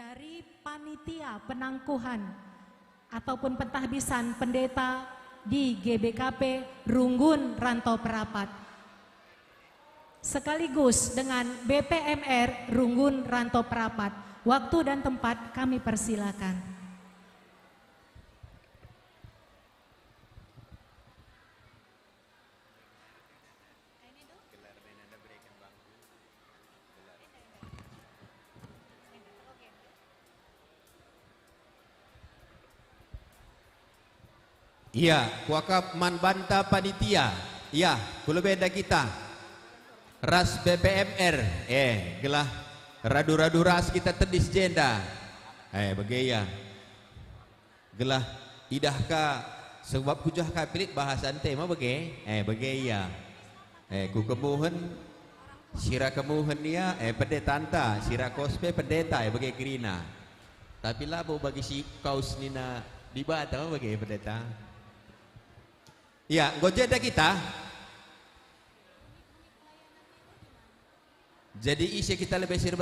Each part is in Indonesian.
dari panitia penangkuhan ataupun pentahbisan pendeta di GBKP Runggun Rantau Perapat sekaligus dengan BPMR Runggun Rantau Perapat. Waktu dan tempat kami persilakan. Iya, kuakap man banta panitia. Iya, kulo beda kita. Ras BPMR. Gelah radu-radu ras kita tedis jenda. Bagaya. Gelah idah ka sebab kujah ka pilit bahasan tema bagay. Bagaya. Ku kemuhen sira kemuhen dia pendetanta, sira kospe pendeta bagay kirina. Tapi labo bagi si kaus nina di bata bagay pendeta. Ya, gojeda kita. Jadi isi kita lebih 11.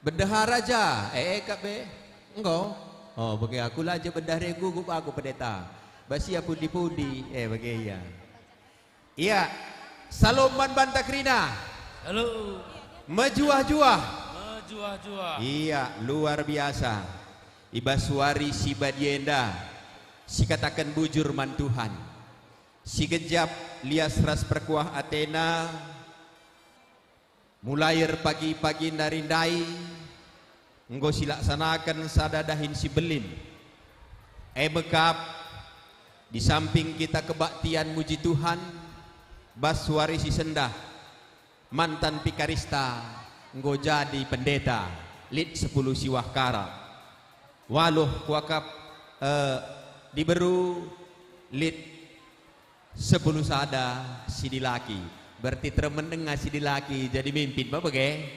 Bendahara aja, kabe, enggak. Oh, bagi aku lah aja bendahara gugup aku pendeta. Basi aku pudi-pudi, bagi ya. Iya, Saloman Bantakrina. Halo. Mejuah-juah. Mejuah-juah. Iya, luar biasa. Ibaswari si Badienda. Si katakan bujur man Tuhan. Si gejap lias ras perkuah Athena. Mulair pagi-pagi narindai. Enggo silaksanakan sadadahin si belin. Bekap. Di samping kita kebaktian muji Tuhan. Baswari si sendah. Mantan pikarista. Enggo jadi pendeta. Lid 10 siwah kara. Waluh kuakap diberu lid 10 sada si dilaki. Berarti termenengah si dilaki jadi mimpin bagai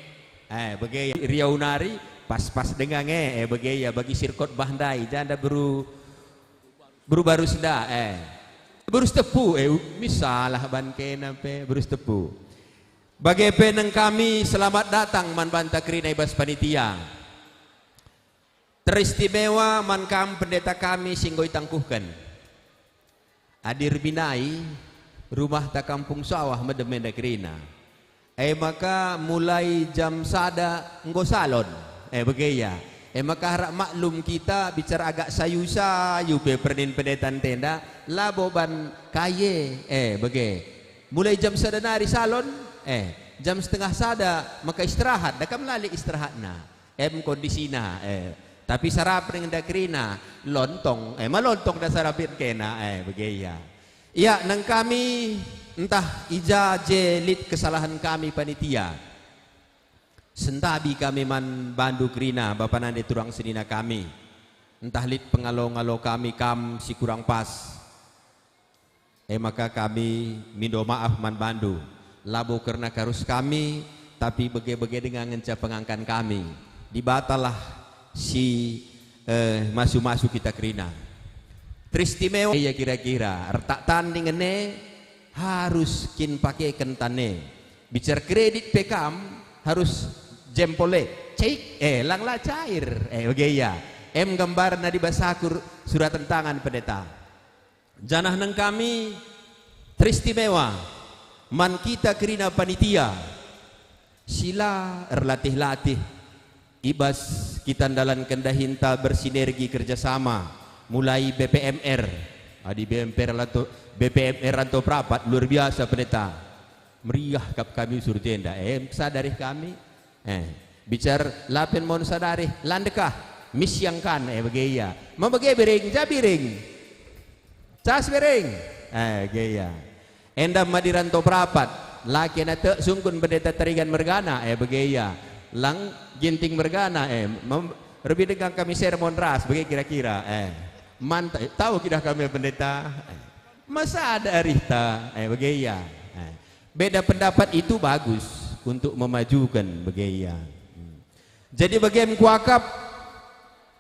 bagai Riau Nari pas-pas dengan bagai ya bagi sirkot bandai janda baru baru sudah baru tepu misalah ban kena baru tepu. Bagai peneng kami selamat datang man Bantakrina ibas panitia. Teristimewa man kam pendeta kami singgoi tangkuhkan. Adir binai rumah ta kampung sawah medemenda krina. Maka mulai jam sada nggo salon. Begaya. Maka harap maklum kita bicara agak sayu-sayu pe pernin pendetan tenda laboban kaye. Begay. Mulai jam sada nari salon. Jam setengah sada maka istirahat. Dah melalik istirahat na. Kondisina. Tapi sarap dengan dakrina lontong, malontong dah sarapin kena, begaya. Ya, nang kami entah ija jelit kesalahan kami panitia. Sentabi kami man bandu krina bapa nande turang senina kami. Entah lit pengalo-ngalo kami kam si kurang pas. Maka kami mindo maaf man bandu. Labo karena karus kami tapi bege-bege dengan ngenca pengangkan kami. Dibatalah si masuk-masuk kita kerina. Teristimewa ya kira-kira retak tanding ini harus kin pakai kentane. Bicara kredit pekam harus jempole cek langlah cair begaya. Gambar na di basakur surat tangan pendeta. Janah nang kami teristimewa man kita kerina panitia. Sila erlatih-latih ibas kita dalam kendahinta bersinergi kerjasama mulai BPMR di BPMR Rantau Perapat luar biasa pendeta meriah kap kami surjenda sadari kami bicar lapen mon sadari landekah misyangkan begaya membagai bering jabiring cas bering gaya endam di Rantau Perapat laki nate sungkun pendeta tarigan mergana begaya lang ginting mergana lebih dengan kami sermon ras bagi kira-kira mantap tahu kita kami pendeta masa ada arita begaya beda pendapat itu bagus untuk memajukan begaya. Jadi bagian kuakap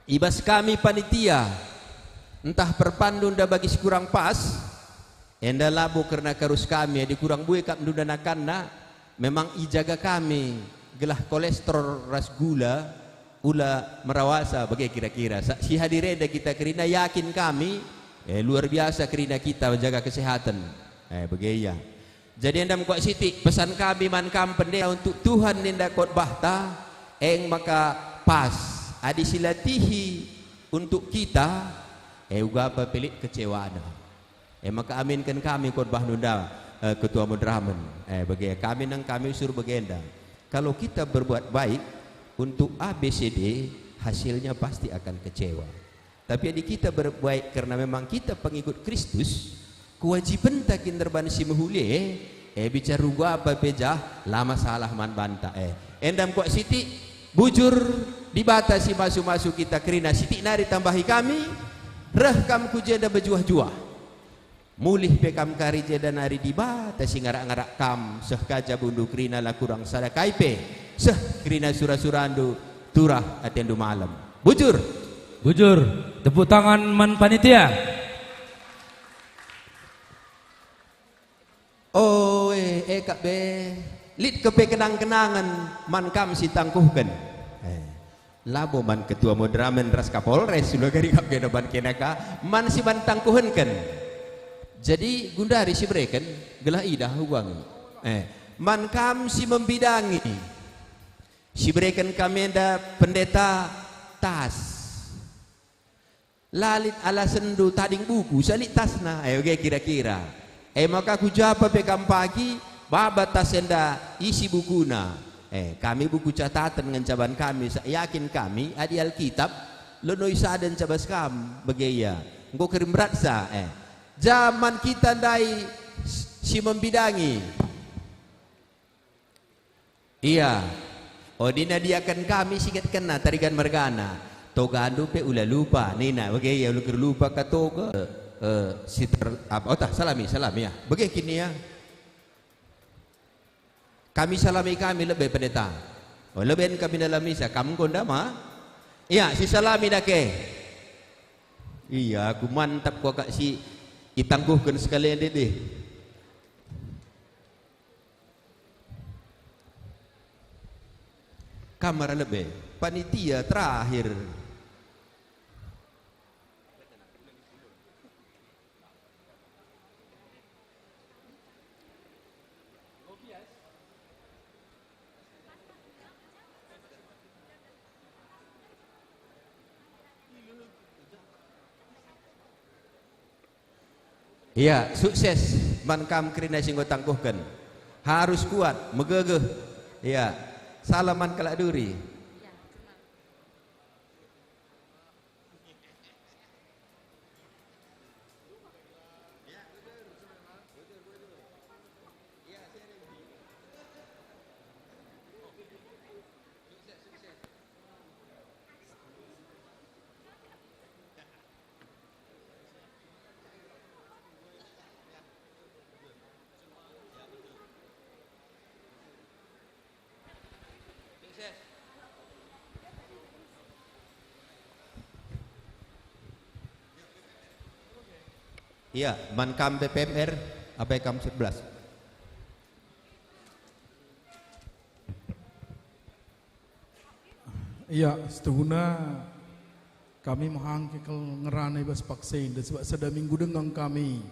ibas kami panitia entah perpandu nda bagi kurang pas enda labu karena karus kami di kurang buih kap ndudanakanna memang ijaga kami gelah kolesterol ras gula ula merawasa bagi kira-kira si hadireda kita kerina yakin kami luar biasa kerina kita menjaga kesehatan bagi ya. Jadi endam kuat siti pesan kami man kam pendeta untuk Tuhan ninda khotbah ta maka pas adi silatihi untuk kita uga apa pelik kecewaan maka aminkan kami khotbah nunda ketua mudraman bagi kami nang kami suruh bagenda kalau kita berbuat baik untuk ABCD hasilnya pasti akan kecewa. Tapi adi kita berbuat baik karena memang kita pengikut Kristus kewajiban takin terban si muhuli bicara ruga apa pejah lama salah man banta endam kuat siti bujur dibatasi masuk-masuk kita kerina siti nari tambahi kami reh kam kujeda berjuah-juah mulih pekam kari jeda nari dibatasi ngarak-ngarak kam seh kaja bundu kerina lah kurang sada kaipe seh kerina surah-surandu turah atendu malam bujur tepuk tangan man panitia. Oh kak be lit kepe kenang-kenangan man kam si tangkuhkan labo man ketua mudramen ras kapolres sudah gari kap gena ban kenaka man si ban tangkuhkan jadi gundari si breken gelah idah uang man kam si membidangi si breken kami ada pendeta tas lalit ala sendu tading buku salit tasna oke kira-kira maka ku jawab pekam pagi baba tasenda isi bukuna kami buku catatan dengan caban kami yakin kami adi Alkitab lonoi saden cabas kam begaya engko kirim beratsa zaman kita dai si membidangi iya odina diakan kami sikat kena tarikan mergana togandu pe ula lupa nina begaya ulu lupa katoga salami ya begini ya kami salami kami lebih pendeta lebih kami dalam misa kamu konda mah iya si salami dake iya aku mantap kok kak si itangguhkan sekalian deh kamar lebih panitia terakhir. Iya, sukses man kam kerina singgo tangguhkan. Harus kuat, megegeh. Iya. Salaman kalak duri. Iya, Mankam BPMR APKM 11. Iya, setahuna kami menghangkil ngerana ibas paksain dan sebab sedang minggu dengan kami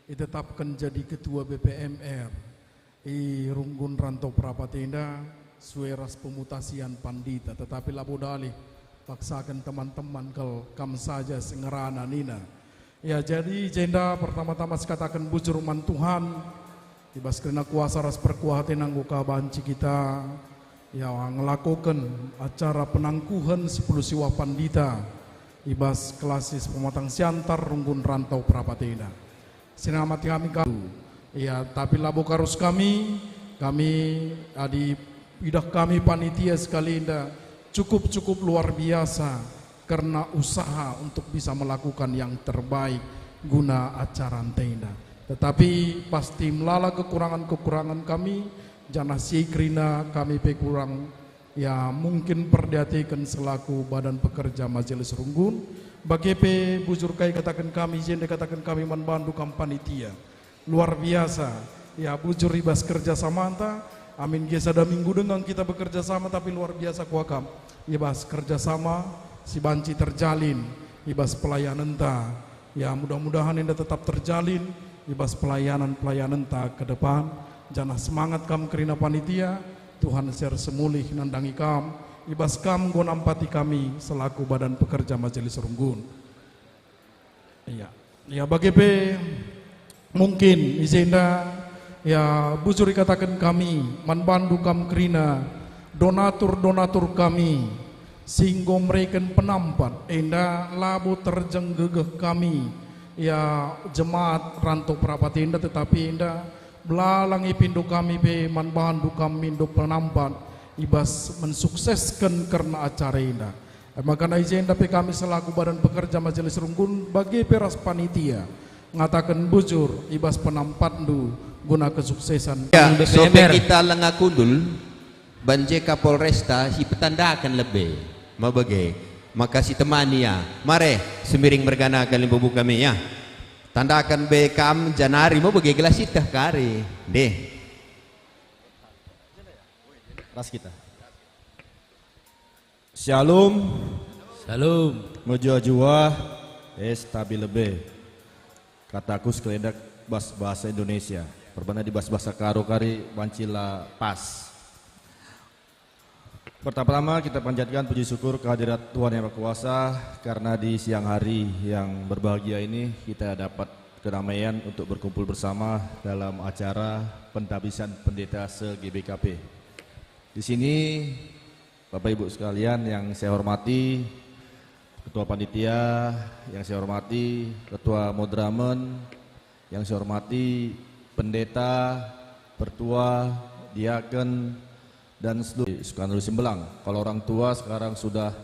ditetapkan jadi ketua BPMR di Runggun Rantau Prapatenda sueras pemutasian pandita tetapi labu dalih paksakan teman-teman kam saja sengerana nina. Ya jadi jenda pertama-tama sekatakan bujur man Tuhan ibas kena kuasa ras perkuatan angguka banci kita ya ngelakukan acara penangkuhan 10 siwa pandita ibas klasis pematang siantar Runggun Rantau Prapatenda. Sinamati kami ya tapi labu karus kami adi idah kami panitia sekali indah cukup luar biasa karena usaha untuk bisa melakukan yang terbaik guna acara tenda. Tetapi pasti melala kekurangan kami jangan sikrina kami pekurang ya mungkin perhatikan selaku badan pekerja Majelis Runggun bagi bujur kai katakan kami jende katakan kami membantu kampanitia luar biasa ya bujur ribas kerja samanta Amin kia sada minggu dengan kita bekerja sama tapi luar biasa kuakam. Ibas kerjasama si banci terjalin. Ibas pelayanan ta. Ya mudah-mudahan ini tetap terjalin. Ibas pelayanan ta ke depan. Jangan semangat kam kerina panitia. Tuhan share semulih nandangi kam. Ibas kam gonampati kami selaku badan pekerja Majelis Runggun. Iya. Ya bagi mungkin izinda ya bujur katakan kami manbandu kam kerina donatur kami singgo mereka penampat enda labu terjeng gegeh kami ya jemaat rantau perapat enda tetapi enda belalangi pindu kami manbandu kami mindo penampat ibas mensukseskan karena acara enda. Maka izin tapi kami selaku badan pekerja Majelis Runggun bagi peras panitia ngatakan bujur ibas penampandu guna kesuksesan ya, sampai kita lengah kundul banje Kapolresta si petandakan lebih mau bagai maka si temani ya mare semiring mergana kali bubu kami ya tandakan bekam Janari mau bagai gelas itah kari deh ras kita Shalom Salam. Mujua stabil lebih kataku sekeledak bahasa Indonesia perbana di bahasa karo kari wancila pas. Pertama-tama kita panjatkan puji syukur kehadirat Tuhan Yang Maha Kuasa karena di siang hari yang berbahagia ini kita dapat keramaian untuk berkumpul bersama dalam acara pentabisan pendeta se-GBKP. Di sini Bapak Ibu sekalian yang saya hormati, Ketua Panitia, yang saya hormati Ketua Modramen, yang saya hormati pendeta, pertua, diaken, dan seluruh Sukarno Simbelang. Kalau orang tua sekarang sudah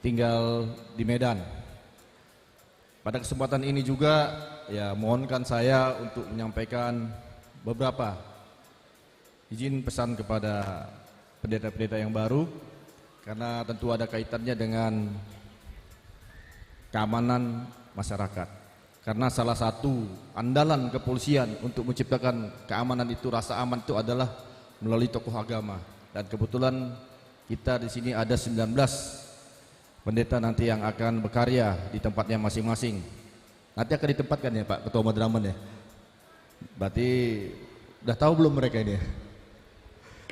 tinggal di Medan. Pada kesempatan ini juga ya mohonkan saya untuk menyampaikan beberapa izin pesan kepada pendeta-pendeta yang baru karena tentu ada kaitannya dengan keamanan masyarakat. Karena salah satu andalan kepolisian untuk menciptakan keamanan itu, rasa aman itu adalah melalui tokoh agama. Dan kebetulan kita di sini ada 19 pendeta nanti yang akan berkarya di tempatnya masing-masing. Nanti akan ditempatkan ya Pak Ketua Madramen ya. Berarti udah tahu belum mereka ini?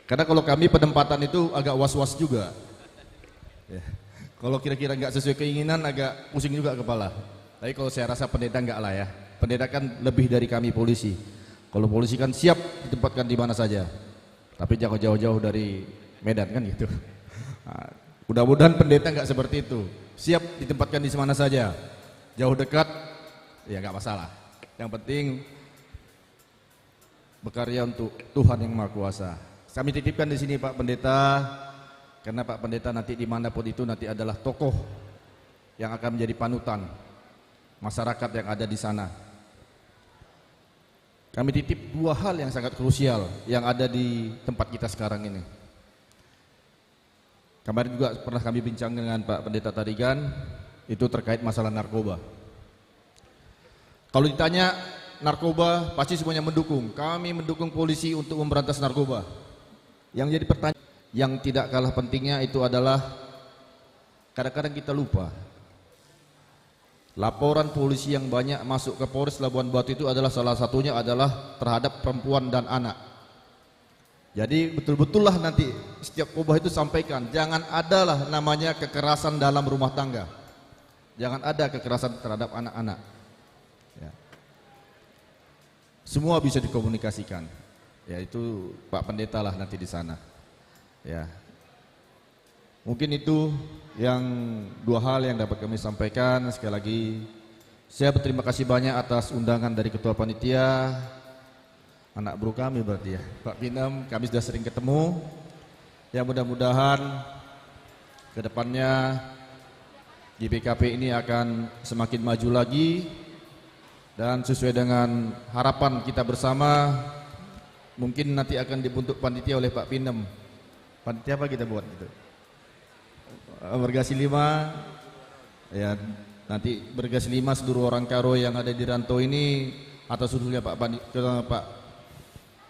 Karena kalau kami penempatan itu agak was-was juga. Ya. Kalau kira-kira nggak sesuai keinginan agak pusing juga kepala. Tapi kalau saya rasa pendeta enggak lah ya. Pendeta kan lebih dari kami polisi. Kalau polisi kan siap ditempatkan di mana saja. Tapi jangan jauh-jauh dari Medan kan gitu. Nah, mudah-mudahan pendeta enggak seperti itu. Siap ditempatkan di mana saja. Jauh dekat ya enggak masalah. Yang penting berkarya untuk Tuhan Yang Maha Kuasa. Kami titipkan di sini Pak Pendeta, karena Pak Pendeta nanti dimanapun itu nanti adalah tokoh yang akan menjadi panutan masyarakat yang ada di sana. Kami titip dua hal yang sangat krusial yang ada di tempat kita sekarang ini. Kemarin juga pernah kami bincang dengan Pak Pendeta Tarigan, itu terkait masalah narkoba. Kalau ditanya narkoba, pasti semuanya mendukung. Kami mendukung polisi untuk memberantas narkoba. Yang jadi pertanyaan, yang tidak kalah pentingnya itu adalah kadang-kadang kita lupa. Laporan polisi yang banyak masuk ke Polres Labuan Batu itu adalah salah satunya adalah terhadap perempuan dan anak. Jadi betul-betullah nanti setiap khotbah itu sampaikan, jangan adalah namanya kekerasan dalam rumah tangga. Jangan ada kekerasan terhadap anak-anak. Ya. Semua bisa dikomunikasikan. Ya itu Pak Pendeta lah nanti di sana. Ya. Mungkin itu yang dua hal yang dapat kami sampaikan. Sekali lagi saya berterima kasih banyak atas undangan dari Ketua Panitia, anak bro kami berarti ya, Pak Pinem. Kami sudah sering ketemu. Ya mudah-mudahan kedepannya GBKP ini akan semakin maju lagi dan sesuai dengan harapan kita bersama. Mungkin nanti akan dibentuk panitia oleh Pak Pinem. Panitia apa kita buat gitu? Bergasi 5 ya, nanti bergasi 5 seluruh orang Karo yang ada di rantau ini atas usulnya Pak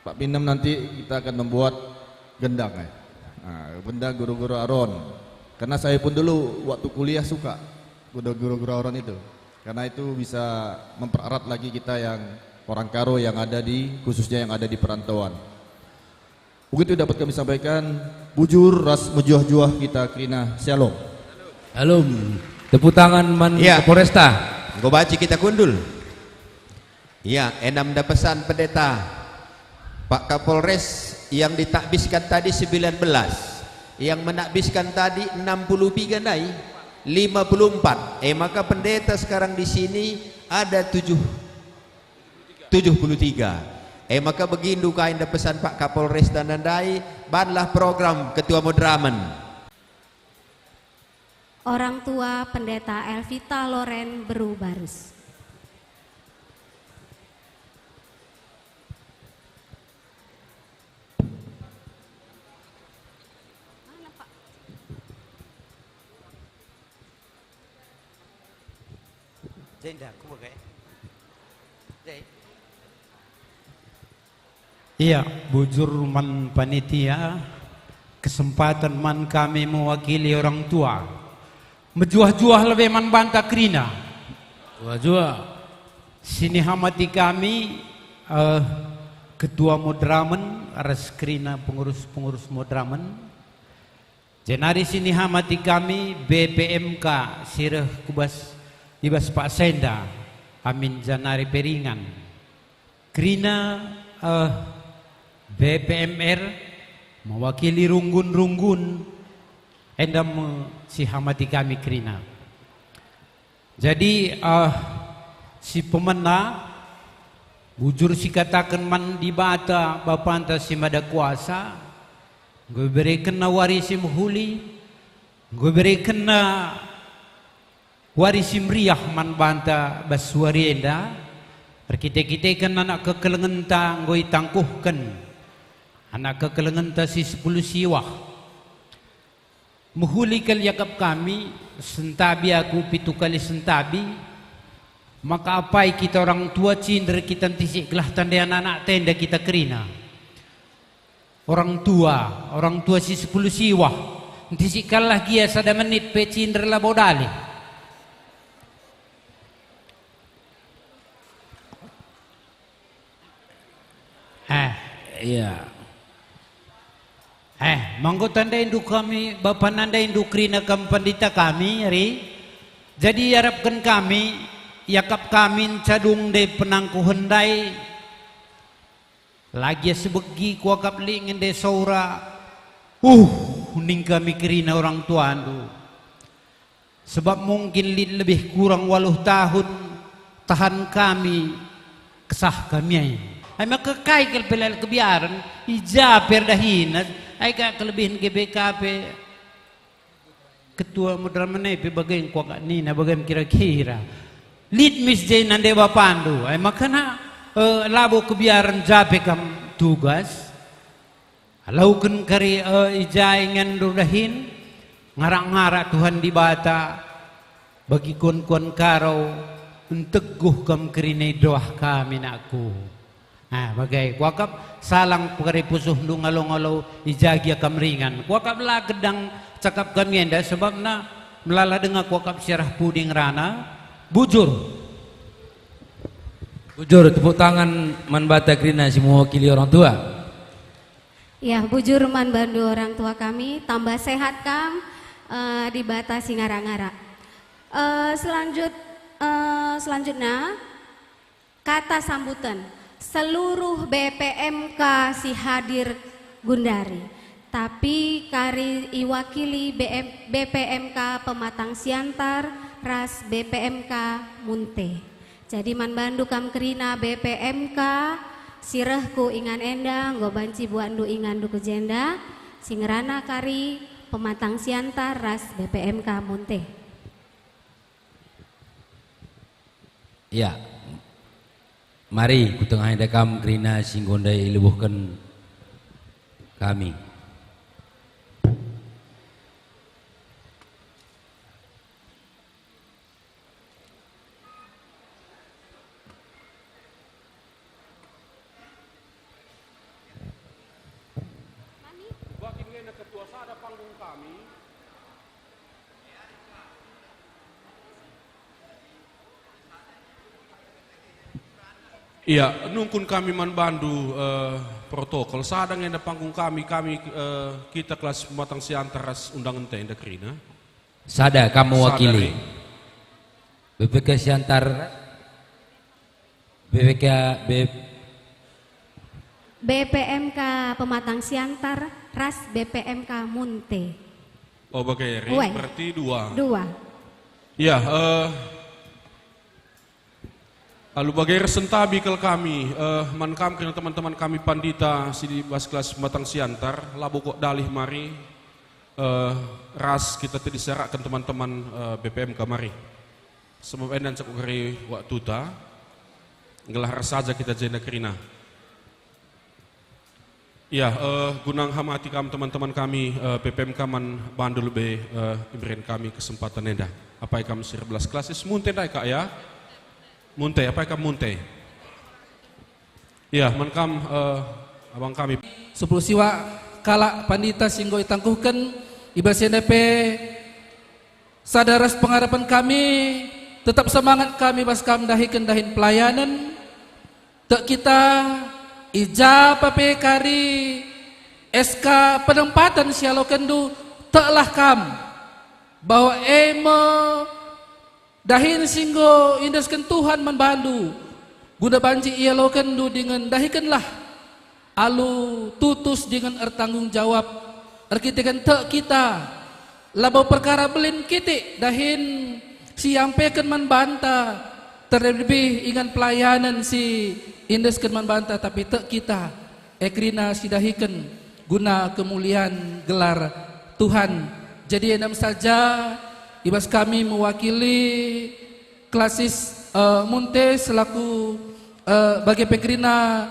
Pak Pinem nanti kita akan membuat gendang ya. Nah, benda guru-guru Aron. Karena saya pun dulu waktu kuliah suka guru-guru Aron itu. Karena itu bisa mempererat lagi kita yang orang Karo yang ada di, khususnya yang ada di perantauan. Begitu dapat kami sampaikan, bujur ras mujuah-juah kita Krina Shalom. Shalom. Tepuk tangan man Ya. Kapolresta. Gue baca kita kundul. Ya, enam da pesan pendeta Pak Kapolres yang ditakbiskan tadi 19, yang menakbiskan tadi 63 nai 54. Maka pendeta sekarang di sini ada 73. Maka begindu kain da pesan Pak Kapolres dan Nandai, banlah program Ketua Modramen. Orang tua Pendeta Elvita Loren Berubarus. Iya, bujur man panitia, kesempatan man kami mewakili orang tua. Mejuah-juah lebih man banta Krina. Jua. Sini hamati kami Ketua Modramen, Aras Krina pengurus-pengurus Modramen. Jenari sini hamati kami BPMK Sireh Kubas Ibas Pak Senda, Amin Janari Peringan. Krina BPMR mewakili runggun-runggun endam si hamati kami Krina. Jadi si pemena bujur si katakan man di bata bapanta si mada kuasa, gue berikan na warisi muhuli, gue berikan na warisi meriah man banta baswarienda, perkite-kite kan anak kekelengenta gue tangkuhkan. Anak kekelengan si 10 siwah muhuli kal yakap kami sentabi aku 7 kali sentabi, maka apai kita orang tua cindra kita tisik kelah tanda anak tenda kita Krina orang tua si 10 siwah tisik kalah gia sada menit pe cindra lah bodali. Iya. Manggo tanda induk kami, Bapak nanda induk Krina Kampandita kami, hari. Jadi harapkan kami, yakap kami cadung de penangku hendai. Lagi sebegi kuakap lingin de saura. Ning kami Krina orang tua andu. Sebab mungkin lebih kurang 8 tahun tahan kami kesah kami. Ay makakai pelal kebiaran, ija perdahinat. Ay kelebihan GBKP Ketua Modramen pe bagain kuak nina bagain kira-kira lead miss jay nande bapandu ay makana labo kebiaran jape kam tugas lauken kari ijay ngandudahin ngarak-ngarak Tuhan di bata bagi kon-kon karau unteguh kam kerinay doah kami naku. Bagai kuakap salang pagari pusuh lu ngalo-ngalo ijagi kamringan. Kuakap lah gedang cakap kami enda sebab na melala dengan kuakap syarah puding rana bujur. Bujur tepuk tangan man bata Krina si mewakili orang tua. Ya, bujur man bandu orang tua kami, tambah sehat kam di bata singara-ngara. Selanjutnya kata sambutan. Seluruh BPMK si hadir Gundari, tapi kari iwakili BPMK Pematang Siantar ras BPMK Munte. Jadi man bandu kam Krina BPMK sirehku ingan endang go banci buandu ingan du kejenda singerana kari Pematang Siantar ras BPMK Munte. Ya. Mari kutengah dekam Krina singgondai lebuhkan kami. sada panggung kami. Iya, nungkun kami manbandu protokol. Sadang yang ada panggung kami kita kelas pematang siantar ras undangan tenda kerina. Sada kamu wakili. Sada, BPK Siantar BPMK Pematang Siantar, ras BPMK Munte. Oh bagayari, Uwe. berarti dua. Iya, lalu bagai resentabi kel kami, mankam kena teman-teman kami pandita di bas kelas Pematang Siantar, labu kok dalih mari, ras kita tadi serakkan teman-teman BPMK mari. Sebab endan cakuk hari waktu ta, ngelar saja kita jenda kerina. Ya, gunang hamati kami teman-teman kami BPMK man bandul lebih ibrin kami kesempatan enda. Apa yang kami 11 klasis munte dah kak ya? Munte, apa yang kamu munte? Ya, mankam abang kami. 10 siwa kalak pandita singgo itangkuhkan ibas NDP sadaras pengharapan kami tetap semangat kami bas kam dahikan dahin pelayanan tak kita ijab kari SK penempatan sialo kendu taklah kam bahwa emo dahin singgo indaskan Tuhan membantu guna banci ia lo kendu dengan dahikanlah alu tutus dengan ertanggung jawab arkitekan tak kita labau perkara belin kitik dahin siampaikan man banta terlebih ingat pelayanan si indaskan man banta tapi tak kita ekrina sidahikan guna kemuliaan gelar Tuhan. Jadi enam saja ibas kami mewakili klasis Munte selaku bagi pekrina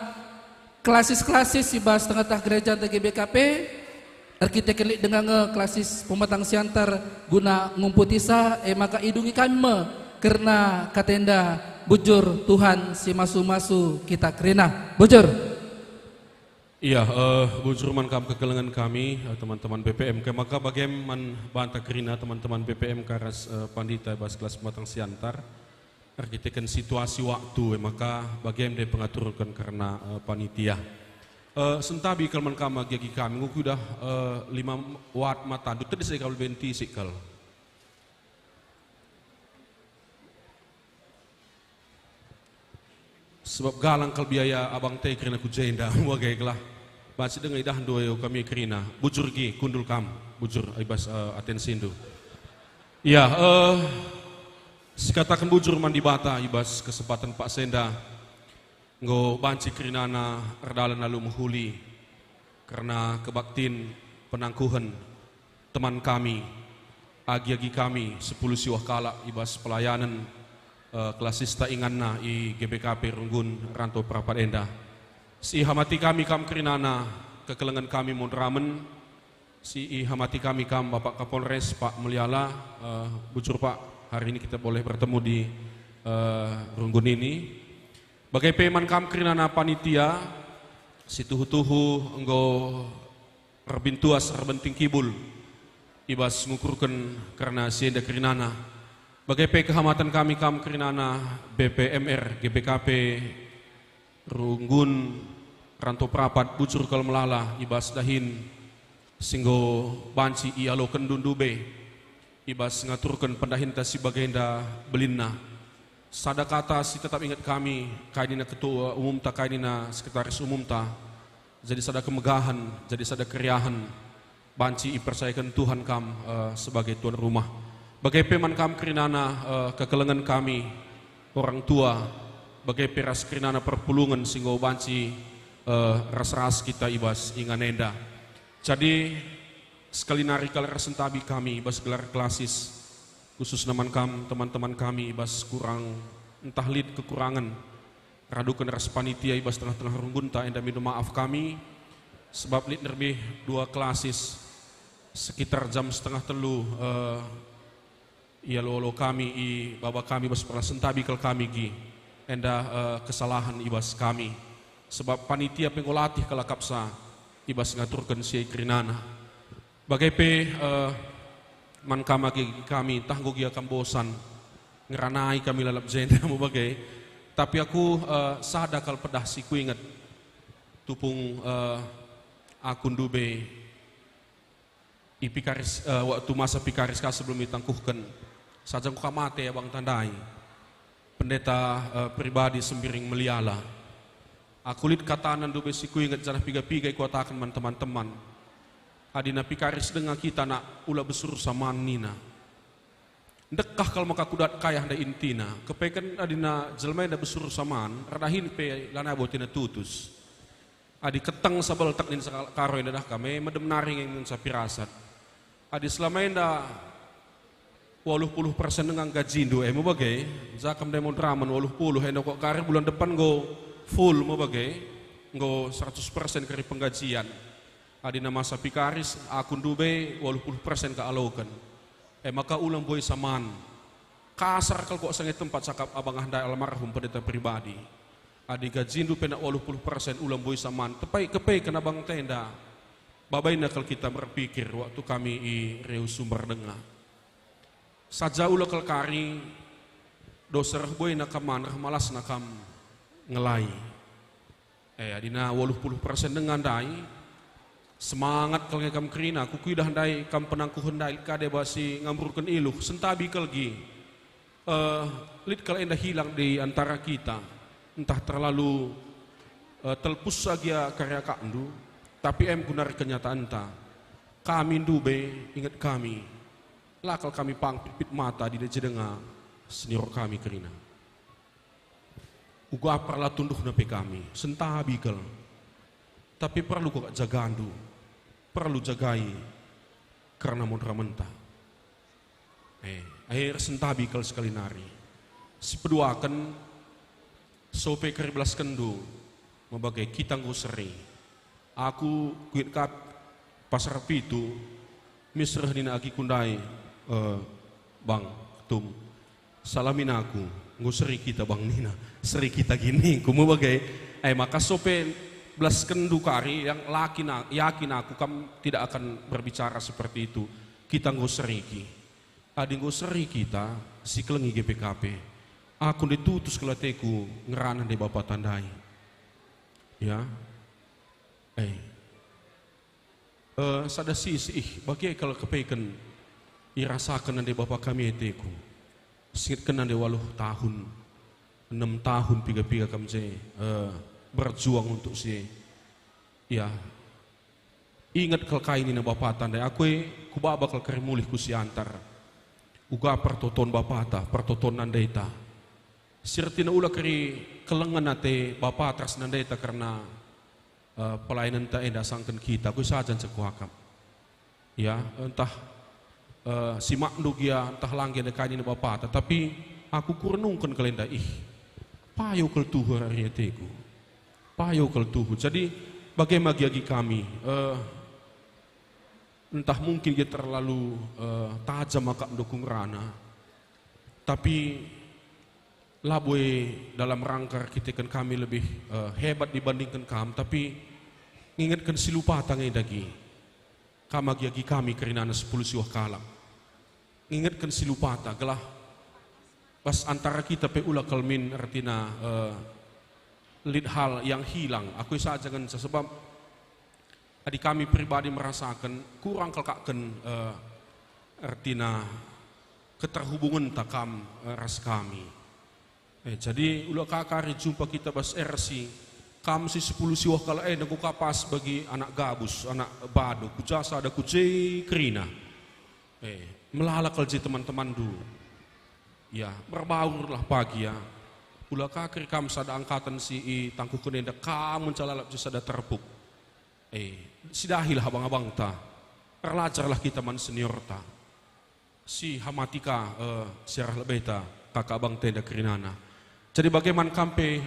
klasis-klasis ibas tengah-tengah gereja TGBKP arkitek dengan klasis Pematang Siantar guna ngumputisa maka idungi kami karena katenda bujur Tuhan si masu-masu kita kerina bujur. Iya, bujur man kam kegelengan kami teman-teman BPMK maka bagaimana bantah kerina teman-teman BPMK ras pandita bas kelas Pematang Siantar arkitekan situasi waktu maka bagaimana dia pengaturkan karena panitia. Sentabi kalau man gigi kami nguku dah 5 watt mata du tadi saya kalau benti sikal. Sebab galang kal biaya abang teh kerana ku jenda wagai kelah. Baca dengan idah dua kami kerina bujur gi kundul kam bujur ibas atensi indu. Ya, sekatakan bujur mandi bata ibas kesempatan Pak Senda ngo banci kerinana erdalan lalu menghuli karena kebaktin penangkuhan teman kami agi-agi kami 10 siwah kalak ibas pelayanan klasista inganna i GBKP Runggun Rantau Prapat Enda si hamati kami kam kerinana kekelengan kami mondramen si hamati kami kam Bapak Kapolres Pak Mulyala bujur Pak hari ini kita boleh bertemu di Runggun ini. Bagai peman kam kerinana panitia si tuhu-tuhu enggo rebintuas rebenting kibul ibas ngukurkan karena sienda kerinana. Bagai pe kehamatan kami kam kerinana BPMR GBKP Runggun Rantau Prapat bujur kal melala ibas dahin singgo banci ialo kendun dube ibas ngaturkan pendahin si bagenda belinna. Sada kata si tetap ingat kami kainina ketua umum ta kainina sekretaris umum ta jadi sada kemegahan jadi sada keriahan banci ipercayakan Tuhan kam sebagai tuan rumah bagai peman kam kerinana kekelengan kami orang tua bagai peras kerinana perpulungan singgo banci ras-ras kita ibas inganenda jadi sekali nari kala resentabi kami ibas gelar klasis khusus naman kam teman-teman kami ibas kurang entah lid kekurangan radukan ras panitia ibas tengah-tengah runggunta enda minta maaf kami sebab lid lebih 2 klasis sekitar jam setengah telu ia lolo kami i baba kami ibas pernah sentabi kal kami gi enda kesalahan ibas kami sebab panitia pengolatih kala kapsa ibas ngaturkan si kerinana Bagaimana man kami tanggo gia kambosan ngeranai kami lalap jenda mo bagay. Tapi aku sada kal pedah si ku ingat tupung akun dube ipikaris waktu masa pikaris ka sebelum ditangkuhkan sajang ku kamate ya bang tandai pendeta pribadi sembiring meliala aku lit katanan dube si ku ingat janah piga-piga ku atakan teman-teman adina pikaris dengan kita nak ula besur saman nina dekah kalau maka kudat kayah da intina kepekan adina jelma da besur saman radahin pe lana botina tutus adi keteng sabal tak nin karoy dah kami medem naring yang sapirasat adi selama enda 80% dengan gaji do mau bagai zakam demo draman 80 enda kok karir bulan depan go full mau bagai go 100% kari penggajian adina masa pikaris akun dube 80% ka alokan maka ulang boy saman kasar kalau kok sangat tempat cakap abang handai almarhum pendeta pribadi adi gajindu pena 80% ulang boy saman tepai kepai kena bang tenda babai nakal kita berpikir waktu kami i Reus Sumber Denga saja ulah kari doser boy nakaman malas nakam ngelai adina 80% dengan dai semangat kalau kam kerina aku kuidah handai kam penangku handai kade basi ngamurkan iluh sentabi kalgi lit kalau endah hilang di antara kita entah terlalu telpus saja karya kandu tapi gunar kenyataan ta kami dube ingat kami lakal kami pang pipit mata di dejenga senior kami kerina uga perla tunduh nape kami sentabi kal tapi perlu kok jagandu perlu jagai karena modra mentah akhir sentabi kal sekali nari si peduakan sope keriblas kendu membagai kita nguseri aku kuit kap pasar pitu misrah dina aki kundai bang tum salamin aku nguseri kita bang nina seri kita gini ku membagai maka sope belas kendu kari yang yakin aku kam tidak akan berbicara seperti itu kita nguseri adi nguseri kita si kelengi GPKP aku ditutus kelateku ngeranan di bapak tandai ya sada sisi bagi kalau kepaikan irasakan di bapak kami eteku singit kena di 8 tahun 6 tahun piga-piga kami berjuang untuk si ya ingat kal kaini na bapatan dai aku kubaba kal kari mulih ku si antar uga pertoton bapata pertoton nandaita sirtina ula kari kelengan nate bapatras nandaita karena pelayanan ta enda sangken kita ku sajan sekuakam ya entah si makdug ya entah langge na kaini na bapata tapi aku kurenungkan kalenda payo kal tuhur arieteku payo kal tuhu. Jadi bagaimana bagi kami entah mungkin dia terlalu tajam maka mendukung rana tapi labwe dalam rangka kita kan kami lebih hebat dibandingkan kamu tapi ingatkan silupa tangai dagi kama giagi kami kerinana 10 siwah kalam ingatkan silupa gelah pas antara kita pe ula kalmin artina lid hal yang hilang aku saja kan sebab adik kami pribadi merasakan kurang kelakakan artina keterhubungan takam ras kami jadi ulah kakari jumpa kita bas RC kam si 10 siwah kala naku kapas bagi anak gabus anak badu kujasa ada kujai kerina melalak kalji teman-teman dulu ya berbaurlah pagi ya ulah kakir kam sada angkatan si tangkuh kunenda kam mencalalap sada terpuk sidahil abang-abang ta erlajarlah kita man senior ta si hamatika siarah lebeta kakak abang tenda kerinana jadi bagaimana kampe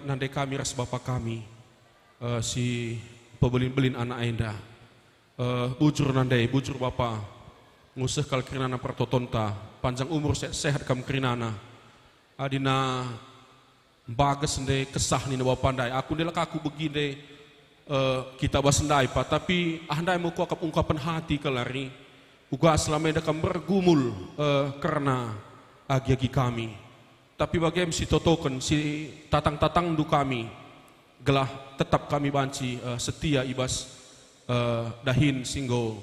nande kami ras bapak kami si pebelin-belin anak enda bujur nande bujur bapak ngusah kal kerinana pertotonta panjang umur sehat kam kerinana adina bagas nde kesah ni bapak pandai aku ndelak aku begini kita basendai pa, tapi andai mo ko ungkapan hati kelari, uga selama ini akan bergumul karena agi-agi kami. Tapi bagaimana si totokan, si tatang-tatang du kami, gelah tetap kami banci setia ibas dahin singgo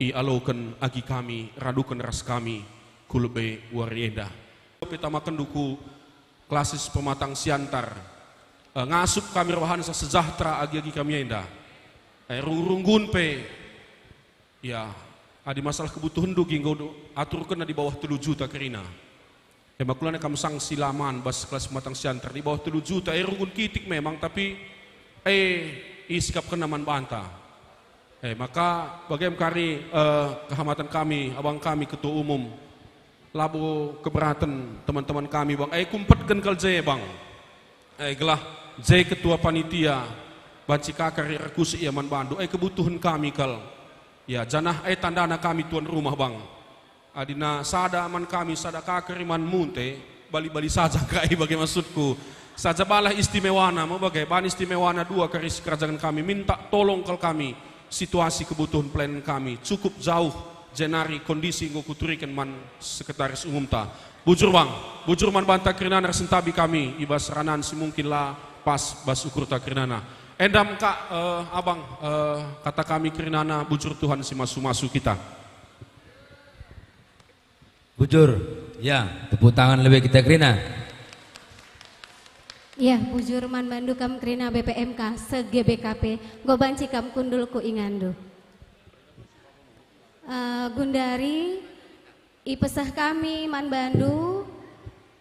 i alokan agi kami, radukan ras kami, kulebe warienda. Kita makan duku klasis pematang siantar, ngasup kami rawahan sa sejahtera agi-agi kami enda. Runggun pe, ya, ada masalah kebutuhan du ginggo aturkan di bawah 3 juta kerina. Makulana kamu sanksi laman bas kelas pematang siantar di bawah 3 juta. Runggun kitik memang, tapi isikap kenaman banta. Maka bagaimana kari kehamatan kami, abang kami ketua umum, labo keberatan teman-teman kami bang, kumpetkan kal jay bang, gelah jay ketua panitia, banci kakari rekusi iaman bandu, kebutuhan kami kal, ya janah tandana kami tuan rumah bang, adina sada aman kami, sada kakari man munte, bali-bali saja kai bagai maksudku, saja balah istimewana, mau bagai ban istimewana 2 karis kerajaan kami, minta tolong kal kami, situasi kebutuhan plan kami cukup jauh jenari kondisi ngukuturikan man sekretaris umum ta. Bujur man banta kerinana sentabi kami ibas ranan semungkin lah pas bas ukur ta kerinana. Endam kak abang kata kami kerinana bujur Tuhan si masu-masu kita. Bujur, ya tepuk tangan lebih kita kerina. Ya, bujur man bandu kam krina BPMK se GBKP gobanci kam kundul ku ingandu. Gundari ipesah kami man bandu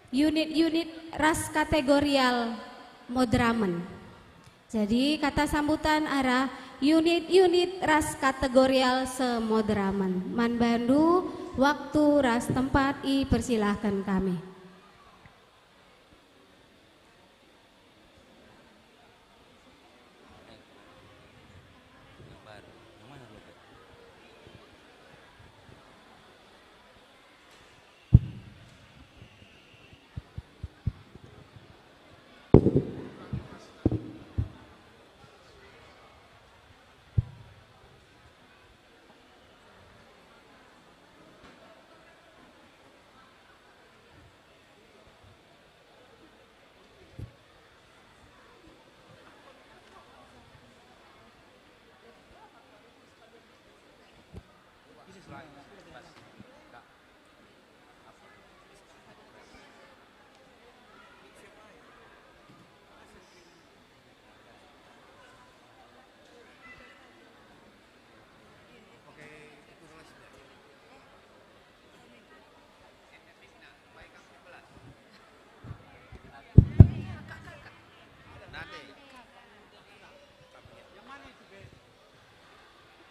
unit-unit ras kategorial modramen. Jadi kata sambutan arah unit-unit ras kategorial semodramen. Man bandu waktu ras tempat persilahkan kami.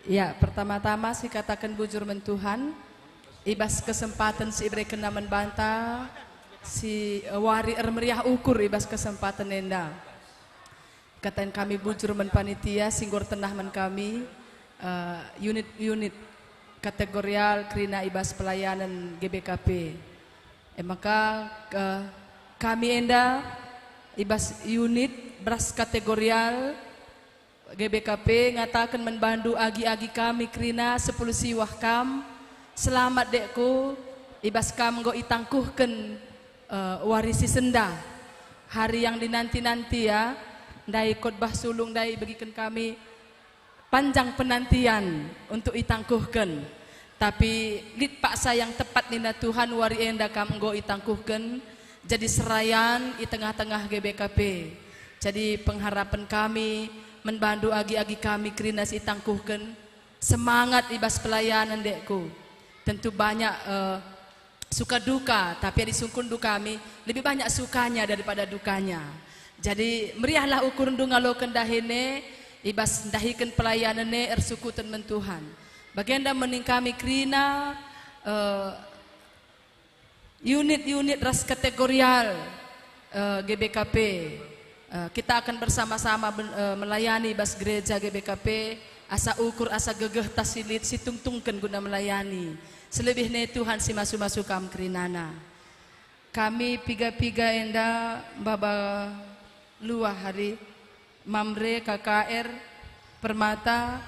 Ya, pertama-tama si katakan bujur mentuhan, ibas kesempatan si ibrekan naman banta, si wari meriah ukur ibas kesempatan enda. Katain kami bujur men panitia, singgor tenah men kami, unit-unit kategorial krina ibas pelayanan GBKP. Maka kami enda ibas unit beras kategorial GBKP ngatakan membantu agi-agi kami krina 10 siwah kam selamat dekku ibas kam go itangkuhkan warisi senda hari yang dinanti-nanti ya dai khotbah sulung dai bagikan kami panjang penantian untuk itangkuhkan tapi lit paksa yang tepat nina Tuhan wari enda kam go itangkuhkan jadi serayan di tengah-tengah GBKP jadi pengharapan kami membantu agi-agi kami krina itangkuhkan semangat ibas pelayanan dekku tentu banyak suka duka tapi disungkun duka kami lebih banyak sukanya daripada dukanya jadi meriahlah ukur ngalokan dahine ibas dahikan pelayananne ersukutan mentuhan bagenda mening kami krina unit-unit ras kategorial GBKP kita akan bersama-sama melayani bas gereja GBKP asa ukur asa gegeh tasilit si tungtungkan guna melayani selebihnya Tuhan si masu-masu kam kerinana kami piga-piga enda baba luah hari mamre KKR Permata,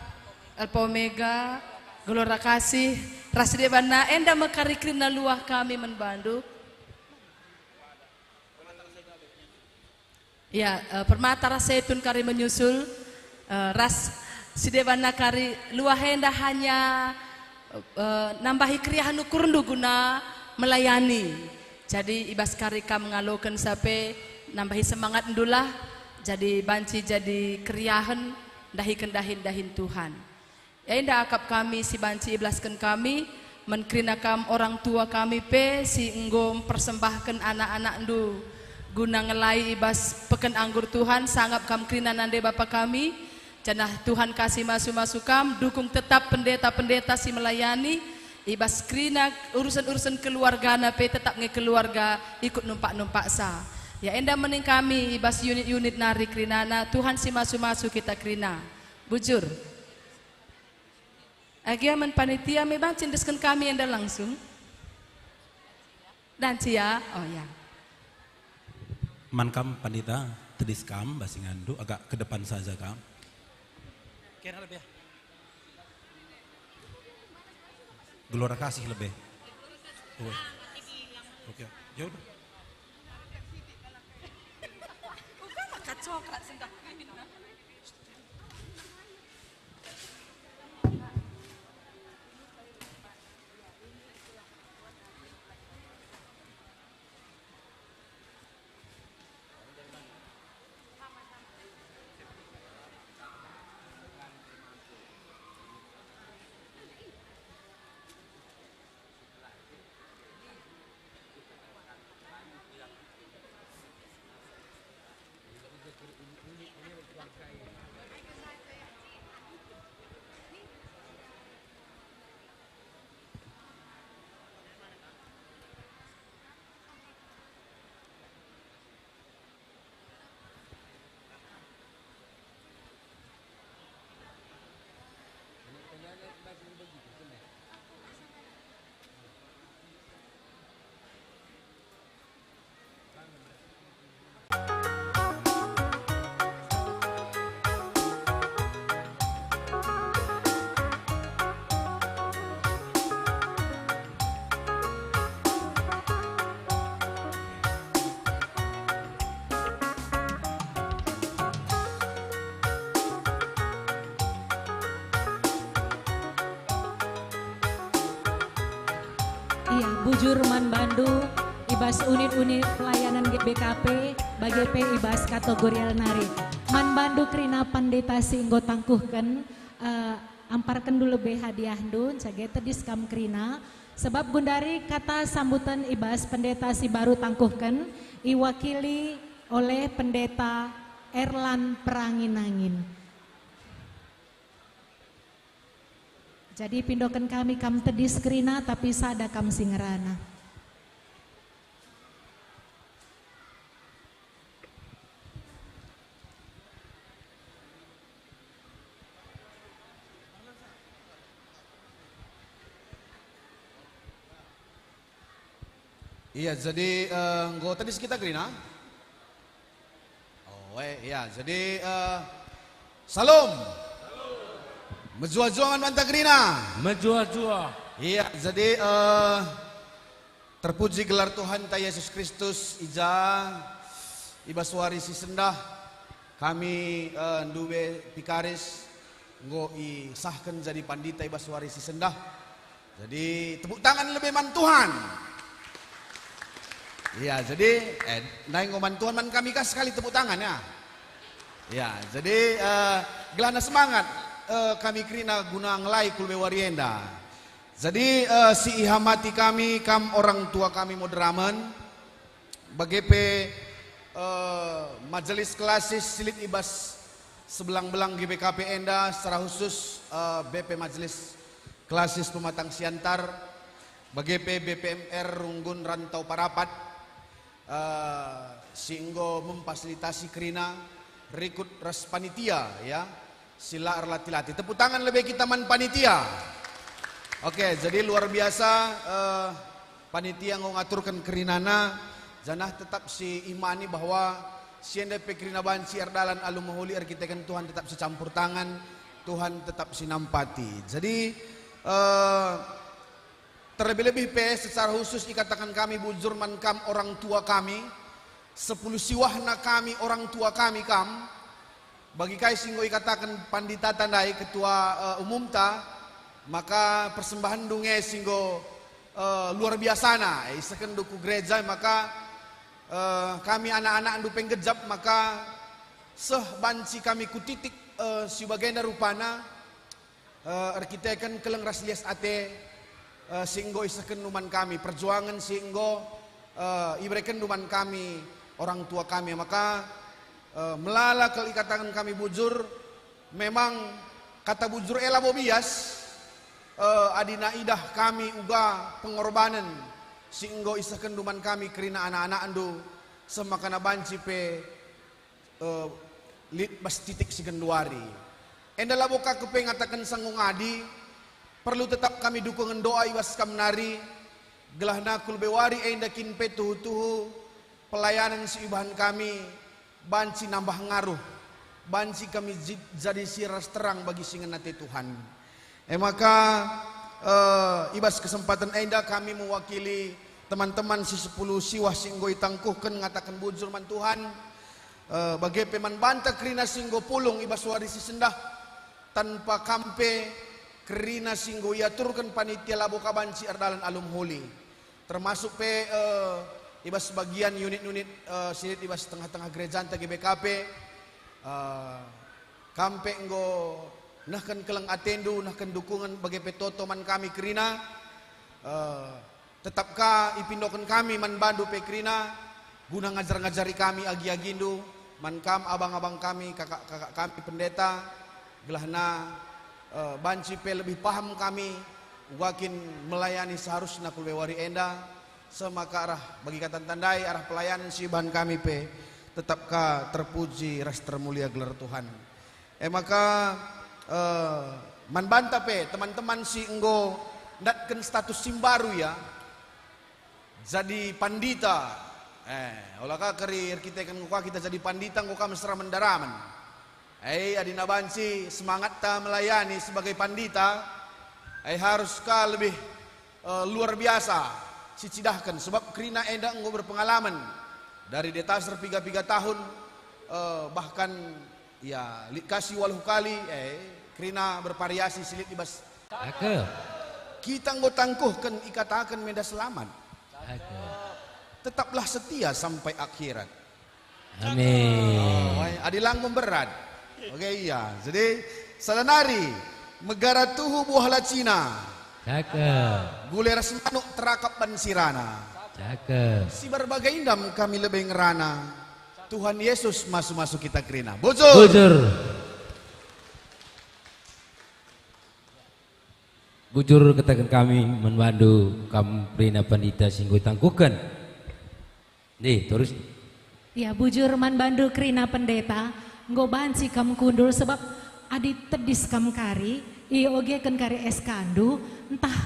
Alpha Omega, Gelora Kasih, Rasidebana, enda mekari krina luah kami membantu. Ya, Permata Rasetun kari menyusul, Ras Sidebana kari luah enda hanya nambahi kriahan ukurundu guna melayani. Jadi ibas kari kam ngalokan sampai nambahi semangat ndulah. Jadi banci jadi kriahan dahin Tuhan. Ya indah akap kami si banci iblaskan kami menkrinakan orang tua kami pe si enggom persembahkan anak-anak ndu guna ngelai ibas peken anggur Tuhan sanggap kam krina nande Bapa kami. Janah Tuhan kasih masuk kam dukung tetap pendeta-pendeta si melayani ibas krina urusan-urusan keluarga pe tetap nge keluarga ikut numpak-numpak sa. Ya endah mening kami ibas unit-unit nari krinana Tuhan si masuk kita krina. Bujur. Agiaman panitia memang cindeskan kami endah langsung. Dan cia, oh ya. Mankam pandita tedis kam basingandu agak ke depan saja kam. Kira lebih. Gelora Kasih lebih. Oke. Ya udah. Iya, Bujur Man Bandu, ibas unit-unit pelayanan GBKP, BGP ibas kategorial nari. Man Bandu krina pandeta singgo tangkuhken, amparken dulu be hadiah dun, cagete diskam krina. Sebab gundari kata sambutan ibas pendeta si baru tangkuhken, iwakili oleh pendeta Erlan Peranginangin. Jadi pindokan kami kam tedis krina tapi sada kam singerana. Iya, jadi nggo tedis kita krina. Oh, iya, jadi salam. Menjua-juangan mantap Grina. Menjua-jua. Iya, jadi terpuji gelar Tuhan ta Yesus Kristus ibas warisi sendah kami nduwe pikaris nggo isahkan jadi pandita ibas warisi sendah. Jadi tepuk tangan lebih man Tuhan. Iya, jadi naik ngoman Tuhan man kami kas sekali tepuk tangan ya. Iya, jadi gelana semangat. Kami krina guna ngelai kulbe warienda. Jadi si ihamati kami kam orang tua kami moderamen BGP majelis klasis silit ibas sebelang-belang GBKP enda secara khusus BP majelis klasis pematang siantar BGP BPMR Runggun Rantau Parapat singgo memfasilitasi krina rikut res panitia ya. Sila arlati-lati. Tepuk tangan lebih kita man panitia. Oke, jadi luar biasa panitia ngaturkan kerinana. Janah tetap si imani bahwa si NDP kerina banci erdalan alumahuli arkitekan Tuhan tetap secampur tangan Tuhan tetap sinampati. Jadi terlebih-lebih secara khusus dikatakan kami bujur mankam orang tua kami, 10 siwahna kami orang tua kami kam. Bagi kai singgo ikatakan pandita tandai ketua umum ta, maka persembahan dunge singgo luar biasa na. Isakan duku gereja maka kami anak-anak andu penggejap maka seh banci kami kutitik si bagenda rupana arkiteken keleng raslias ate singgo isakan numan kami perjuangan singgo ibreken numan kami orang tua kami maka melala kalau ikatakan kami bujur memang kata bujur ela bobias adina idah kami uga pengorbanan singgo isakan duman kami kerina anak-anak andu semakana banci pe lit bas titik sigenduari endala boka kepe ngatakan sanggung adi perlu tetap kami dukungan doa iwas kamnari gelahna kulbewari endakin pe tuhu pelayanan si ibahan kami banci nambah ngaruh, banci kami jadi siras terang bagi singenate Tuhan. Maka ibas kesempatan enda kami mewakili teman-teman si 10 siwah singgo itangkuhkan ngatakan bujur man Tuhan. Bagi peman banta kerina singgo pulung ibas warisi sendah tanpa kampe kerina singgo iaturkan panitia laboka banci ardalan alum holi. Termasuk pe ibas sebagian unit-unit silit ibas tengah-tengah gereja anta GBKP kampe nggo nahkan keleng atendu nahkan dukungan bagi petoto man kami kerina tetapkah ipindokan kami man bandu pe kerina guna ngajar-ngajari kami agi-agindu man kam abang-abang kami kakak-kakak kami pendeta gelahna banci pe lebih paham kami wakin melayani seharusnya kulbewari enda semaka arah bagi kata tandai arah pelayanan si bahan kami pe tetapkah terpuji ras termulia gelar Tuhan. Maka man banta pe teman-teman si enggo ndatken status simbaru ya jadi pandita olah ka keri kita kan kita jadi pandita ngoka mesra mendaraman adina banci semangat ta melayani sebagai pandita haruskah lebih luar biasa cicidahkan sebab kerina enda enggo berpengalaman dari detasar 3 tahun bahkan ya kasih waluh kali kerina bervariasi silit ibas kita enggo tangkuhkan ikatakan meda selamat tetaplah setia sampai akhirat amin adilang memberat oke iya jadi salanari megara tuhu buah lacina guler semanuk terakap ban sirana. Si berbagai indam kami lebih ngerana. Tuhan Yesus masuk kita kerina. Bujur. Bujur katakan kami membantu kamu Prina Pandita singgo tangkukan. Nih terus. Ya bujur man bandu kerina pendeta nggo banci kam kundul sebab adi tedis kam kari oge kan kari eskandu entah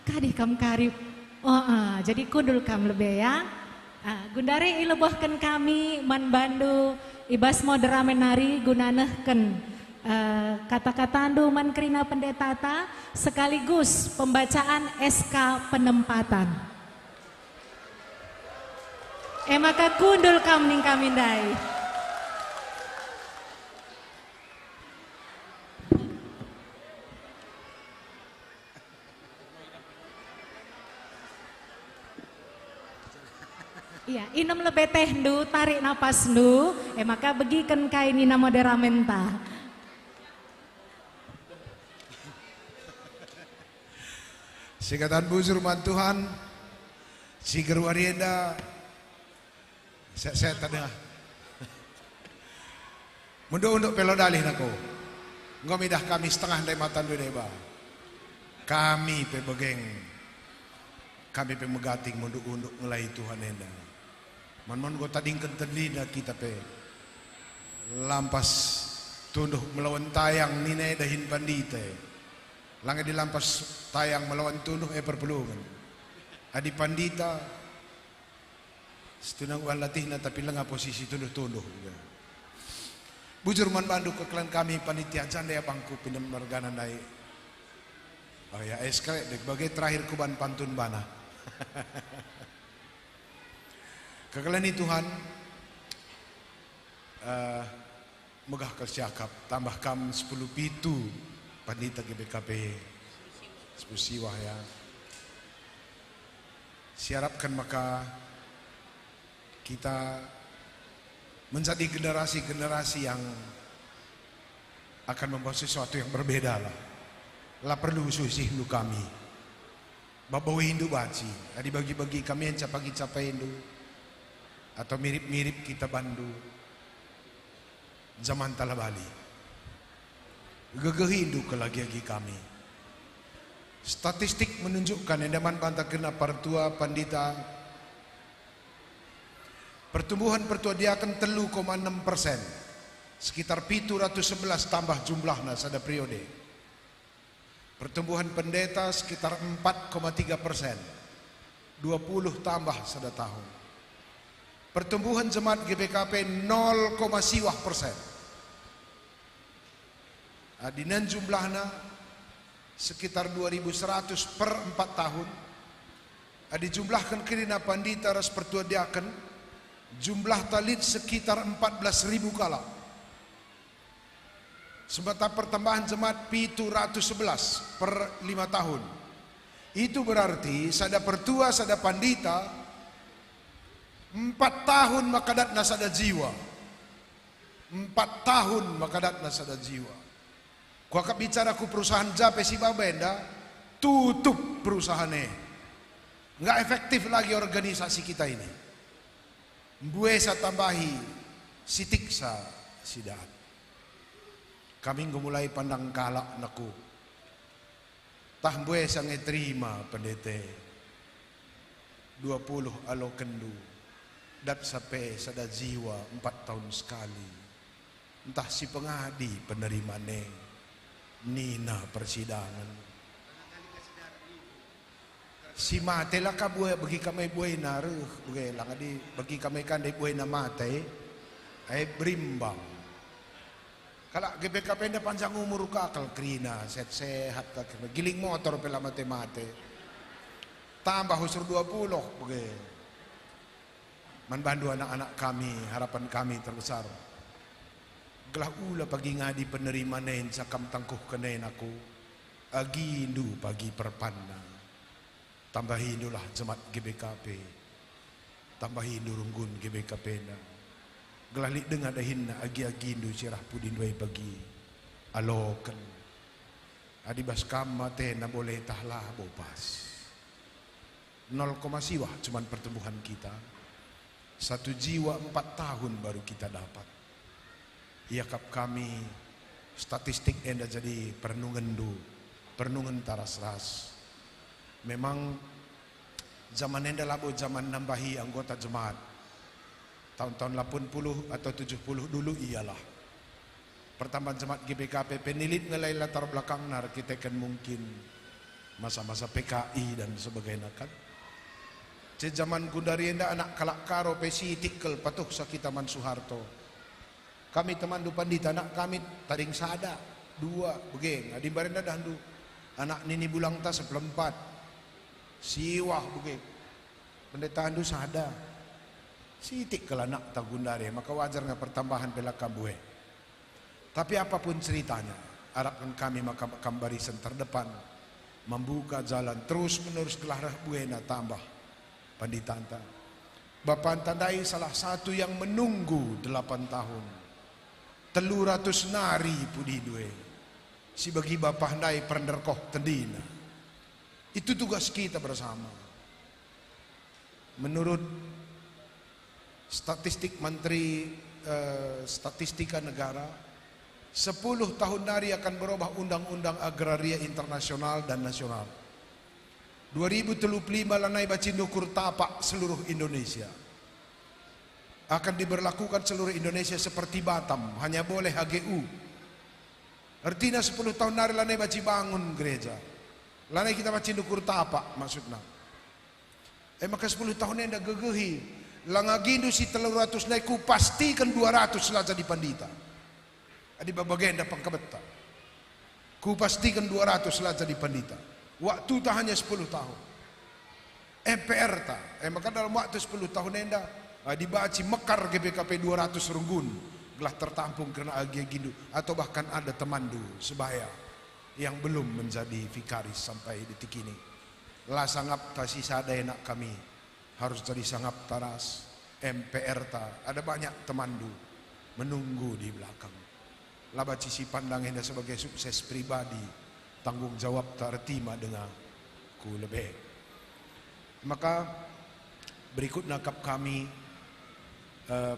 kadih kam kari jadi kundul kam lebe ya gundari ilebohkan kami man bandu ibas modera menari gunanehken kata-kata andu man kerina pendetata sekaligus pembacaan SK penempatan maka kundul kam ning kamindai. Iya, inem lebih teh ndu, tarik napas ndu, maka begikan kain ina moderamenta. Sikatan bujur man Tuhan, Siger Warienda, saya tadi Mundur-undur pelodalih nako, ngomidah kami setengah dari matan deba, kami pebegeng, kami pemegating mundur-undur ngelai Tuhan enda. Man go tading kentelina kita pe lampas tunduh melawan tayang nine dahin pandite langit dilampas tayang melawan tunduh perpelungan adi pandita setunang wan latihna tapi lenga posisi tunduh-tunduh Bujur man bandu ke klan kami panitia janda ya bangku pinam mergana nai. Oh ya sekali dek bagai terakhir kuban pantun bana. Kekalani Tuhan megah kersiakap tambah kam 10 pitu pandita GBKP 10 siwah ya. Siharapkan maka kita menjadi generasi-generasi yang akan membawa sesuatu yang berbeda lah. Lah perlu susih lu kami. Babawi Hindu baci, adi bagi-bagi kami yang capai Hindu atau mirip-mirip kita Bandu. Zaman tala Bali. Gegeh Hindu ke lagi-lagi kami. Statistik menunjukkan endaman bantah kena partua pandita pertumbuhan pertua dia akan 3,6%, sekitar 711 tambah jumlahnya pada periode. Pertumbuhan pendeta sekitar 4,3%, 20 tambah pada tahun. Pertumbuhan jemaat GBKP 0, siwah persen. Adinan jumlahnya sekitar 2.100 per 4 tahun. Dijumlahkan kirina pandita ras pertua diaken jumlah talit sekitar 14.000 kala. Sementara pertambahan jemaat 711 per 5 tahun. Itu berarti sada pertua sada pandita 4 tahun makadatna sada jiwa. 4 tahun makadatna sada jiwa. Kuakap bicara ku perusahaan jape si babenda tutup perusahaannya. Enggak efektif lagi organisasi kita ini. Buesa tambahi sitiksa sidat. Kami mulai pandang kalak naku. Tah buesa ngeterima pendete 20 alo kendu. Dat sampai sada jiwa 4 tahun sekali. Entah si pengadi penerimane nina persidangan. Si mate lah ka buai bagi kami buai naruh buai lang adi bagi kami kan dai buai na mate ay brimbang. Kalau GBKP na panjang umur ka akal krina sehat tak giling motor pela mate tambah usur 20 buai. Man bandu anak-anak kami harapan kami terbesar. Gelah ula pagi ngadi penerima nen sakam tangkuh kenen aku agindu pagi perpanda. Tambahin itulah jemaat GBKP, tambahin durunggun GBKP na. Gelalik dengan dahin na agi-agi indu sirah pudin way bagi alokan. Adibas kam mate na boleh tahlah bopas. 0, siwah cuman pertumbuhan kita. 1 jiwa 4 tahun baru kita dapat. Iakap kami statistik enda jadi pernungan taras-ras. Memang zaman enda labo zaman nambahi anggota jemaat. Tahun-tahun 80 atau 70 dulu iyalah. Pertama jemaat GBKP penilit ngelai latar belakang nar kita kan mungkin masa-masa PKI dan sebagainya kan. Zaman Gundari enda anak kalak karo pesi tikel patuh sakitaman Soeharto. Kami teman du pandita anak kami taring sada 2 begeng. Adi barenda dandu anak nini bulang ta 14. Siwah bukit pendeta andu sada sitik kalau anak tagundare maka wajar nggak pertambahan belakang bue. Tapi apapun ceritanya harapkan kami makam barisan terdepan membuka jalan terus menerus kelah buena tambah pandita anta. Bapak tandai salah satu yang menunggu 8 tahun 300 nari pudi due si bagi bapak ndai perenderkoh tendina. Itu tugas kita bersama. Menurut statistik Menteri Statistika Negara, 10 tahun dari akan berubah undang-undang agraria internasional dan nasional. 2035 lanai bacindukur tapak seluruh Indonesia. Akan diberlakukan seluruh Indonesia seperti Batam, hanya boleh HGU. Artinya 10 tahun dari lanai baci bangun gereja. Lanai kita baca dukur tapak maksudnya. Maka 10 tahun yang dah gegehi. Langagindu si 300 naiku pastikan 200 lah jadi pandita. Adi babagenda pangkabeta. Ku pastikan 200 lah jadi pandita. Waktu tak hanya 10 tahun. MPR ta. Maka dalam waktu 10 tahun enda dibaci mekar GBKP 200 runggun. Gelah tertampung kena agi gindu. Atau bahkan ada temandu sebaya yang belum menjadi vikaris sampai detik ini. Lah sangap ta sisa daya nak kami harus jadi sangap taras MPR ta. Ada banyak temandu menunggu di belakang. Lah baci si pandang enda sebagai sukses pribadi, tanggung jawab tertima dengan ku lebih. Maka berikut nakap kami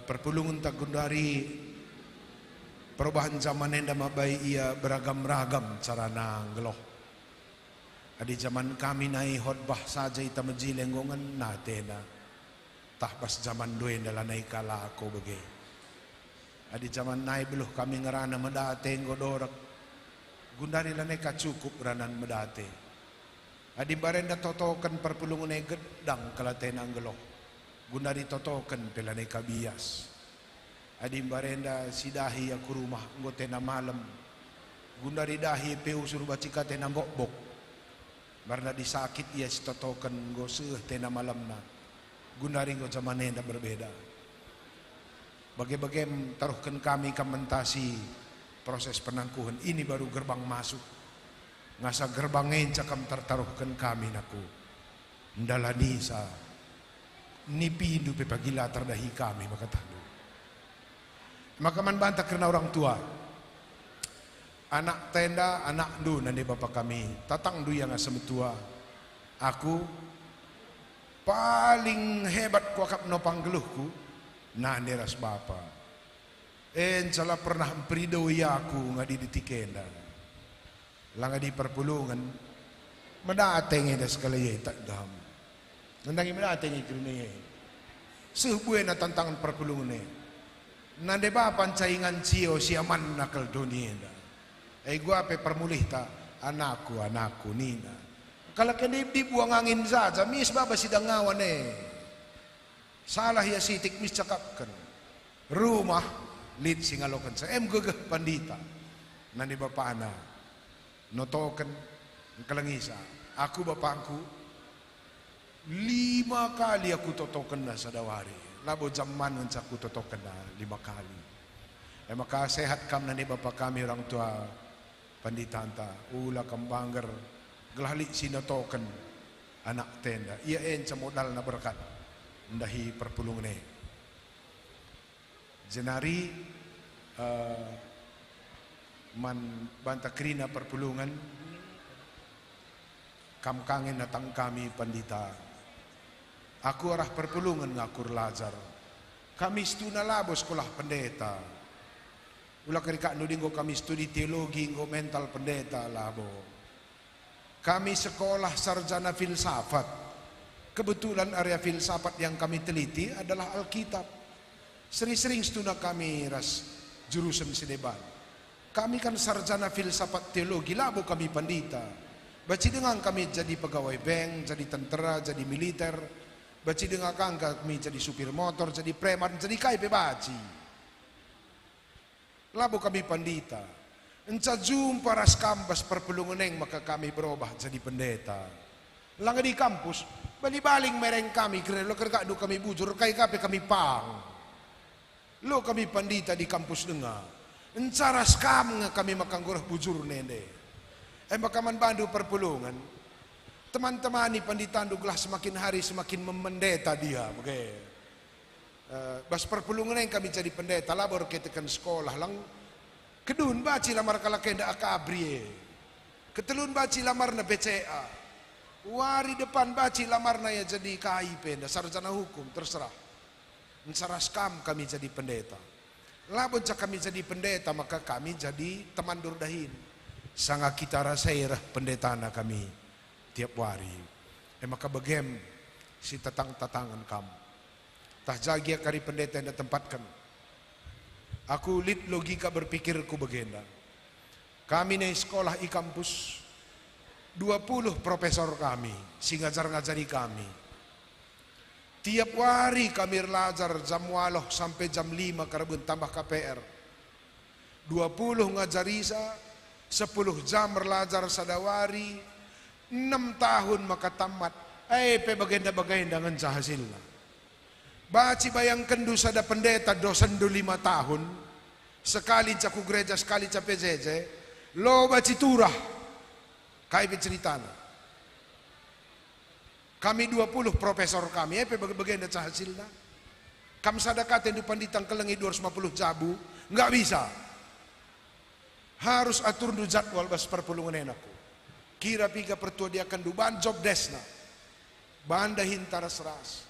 perpulungan Tagundari perubahan zaman enda mabai ia beragam-ragam cara nanggeloh. Adi zaman kami nai khotbah saja ita menjilenggongan natena. Tah pas zaman dua enda nai kala aku bege. Adi zaman nai beluh kami ngerana medate ngodorak. Gundari lanai cukup ranan medate. Adi barenda totokan perpulungan gedang kalaten anggeloh. Gundari totokan pelane kabias. Adi barenda sidahi aku rumah ngotena malam. Gundari dahi peu suruh bacika tena bok-bok. Barna disakit ia si totokan go seuh tena malam na. Gundari go zamanenda berbeda. Bagai-bagai taruhkan kami kamentasi proses penangkuhan. Ini baru gerbang masuk. Ngasa gerbangin cakam tertaruhkan kami naku. Ndalani sa nipi hidup pagila terdahi kami maka tadu. Maka man bantah karena orang tua. Anak tenda, anak du nani bapak kami. Tatang du yang asam tua. Aku paling hebat kuakap nopang geluhku. Nah neras bapa. Salah pernah mempridoi aku ngadi di tikenda. Langga di perpulungan mendateng eda sekali ye tak dam. Nandangi mendateng ikirne ye. Sebuah na tantangan perpulungan ye. Nande ba pancaingan cio siaman nakal dunia eda. Gua pe permulih ta anakku nina. Kalau kene dibuang angin saja mis baba sidang ngawan Salah ya sitik mis cakapkan. Rumah lid singalokan sa gegeh pandita. Nande bapak anak. Notoken kalangisa. Aku bapangku 5 kali aku totoken na sa dawari. Labo zaman ngan aku totoken na 5 kali. Maka sehat kam na ni bapak kami orang tua panditanta. Ula kambangger gelahli sinotoken anak tenda. Ia sa modal na berkat. Ndahi perpulungan ni. Jenari man banta krina perpulungan kam kangen natang kami pandita. Aku arah perpulungan ngakur lajar. Kami stuna labo sekolah pendeta. Ulah kerika nudinggo kami studi teologi ngo mental pendeta labo. Kami sekolah sarjana filsafat. Kebetulan area filsafat yang kami teliti adalah Alkitab. Sering-sering stuna kami ras jurusan sedeban. Kami kan sarjana filsafat teologi, labo kami pandita. Baci dengan kami jadi pegawai bank, jadi tentara, jadi militer. Baci dengan kami jadi supir motor, jadi preman, jadi kai baci. Labo kami pandita. Enca jumpa ras kambas perpulungan maka kami berubah jadi pendeta. Langga di kampus, bali-baling mereng kami, kira lo kerja kami bujur, kai kape kami pang. Lo kami pandita di kampus dengar. Encaras kam nga kami makanggurah bujur nende. Maka man bandu perpulungan. Teman-teman ni panditandu gelah semakin hari semakin memendeta dia. Bas perpulungan yang kami jadi pendeta labor ketekan sekolah lang. Kedun baci lamar kalakenda akabrie. Ketelun baci lamar na BCA. Wari depan baci lamar na ya jadi KIP, sarjana hukum terserah. Encaras kam kami jadi pendeta. Labon cak kami jadi pendeta maka kami jadi teman durdahin. Sanga kita rasairah pendetana kami tiap hari. Maka bagem si tatang-tatangan kamu. Tah jagia kari pendeta yang ditempatkan. Aku lid logika berpikirku bagenda. Kami nih sekolah i kampus 20 profesor kami si ngajar-ngajari kami. Tiap hari kami belajar jam 8 sampai jam 5 karena tambah KPR. 20 ngajarisa, 10 jam belajar sadawari, 6 tahun maka tamat. Pe bagenda-bagenda ngenca hasilnya. Baci bayangkan dosa ada pendeta dosen 5 tahun, sekali caku gereja, sekali ca PJJ, lo baci turah, kai ceritana. Kami 20 profesor kami, pe bagenda ca hasilnya. Kam sadakate di panditang kelengi 250 jabu, nggak bisa. Harus atur du jadwal bas perpulungan enakku. Kira piga pertua dia akan duban job desna. Banda hintara seras.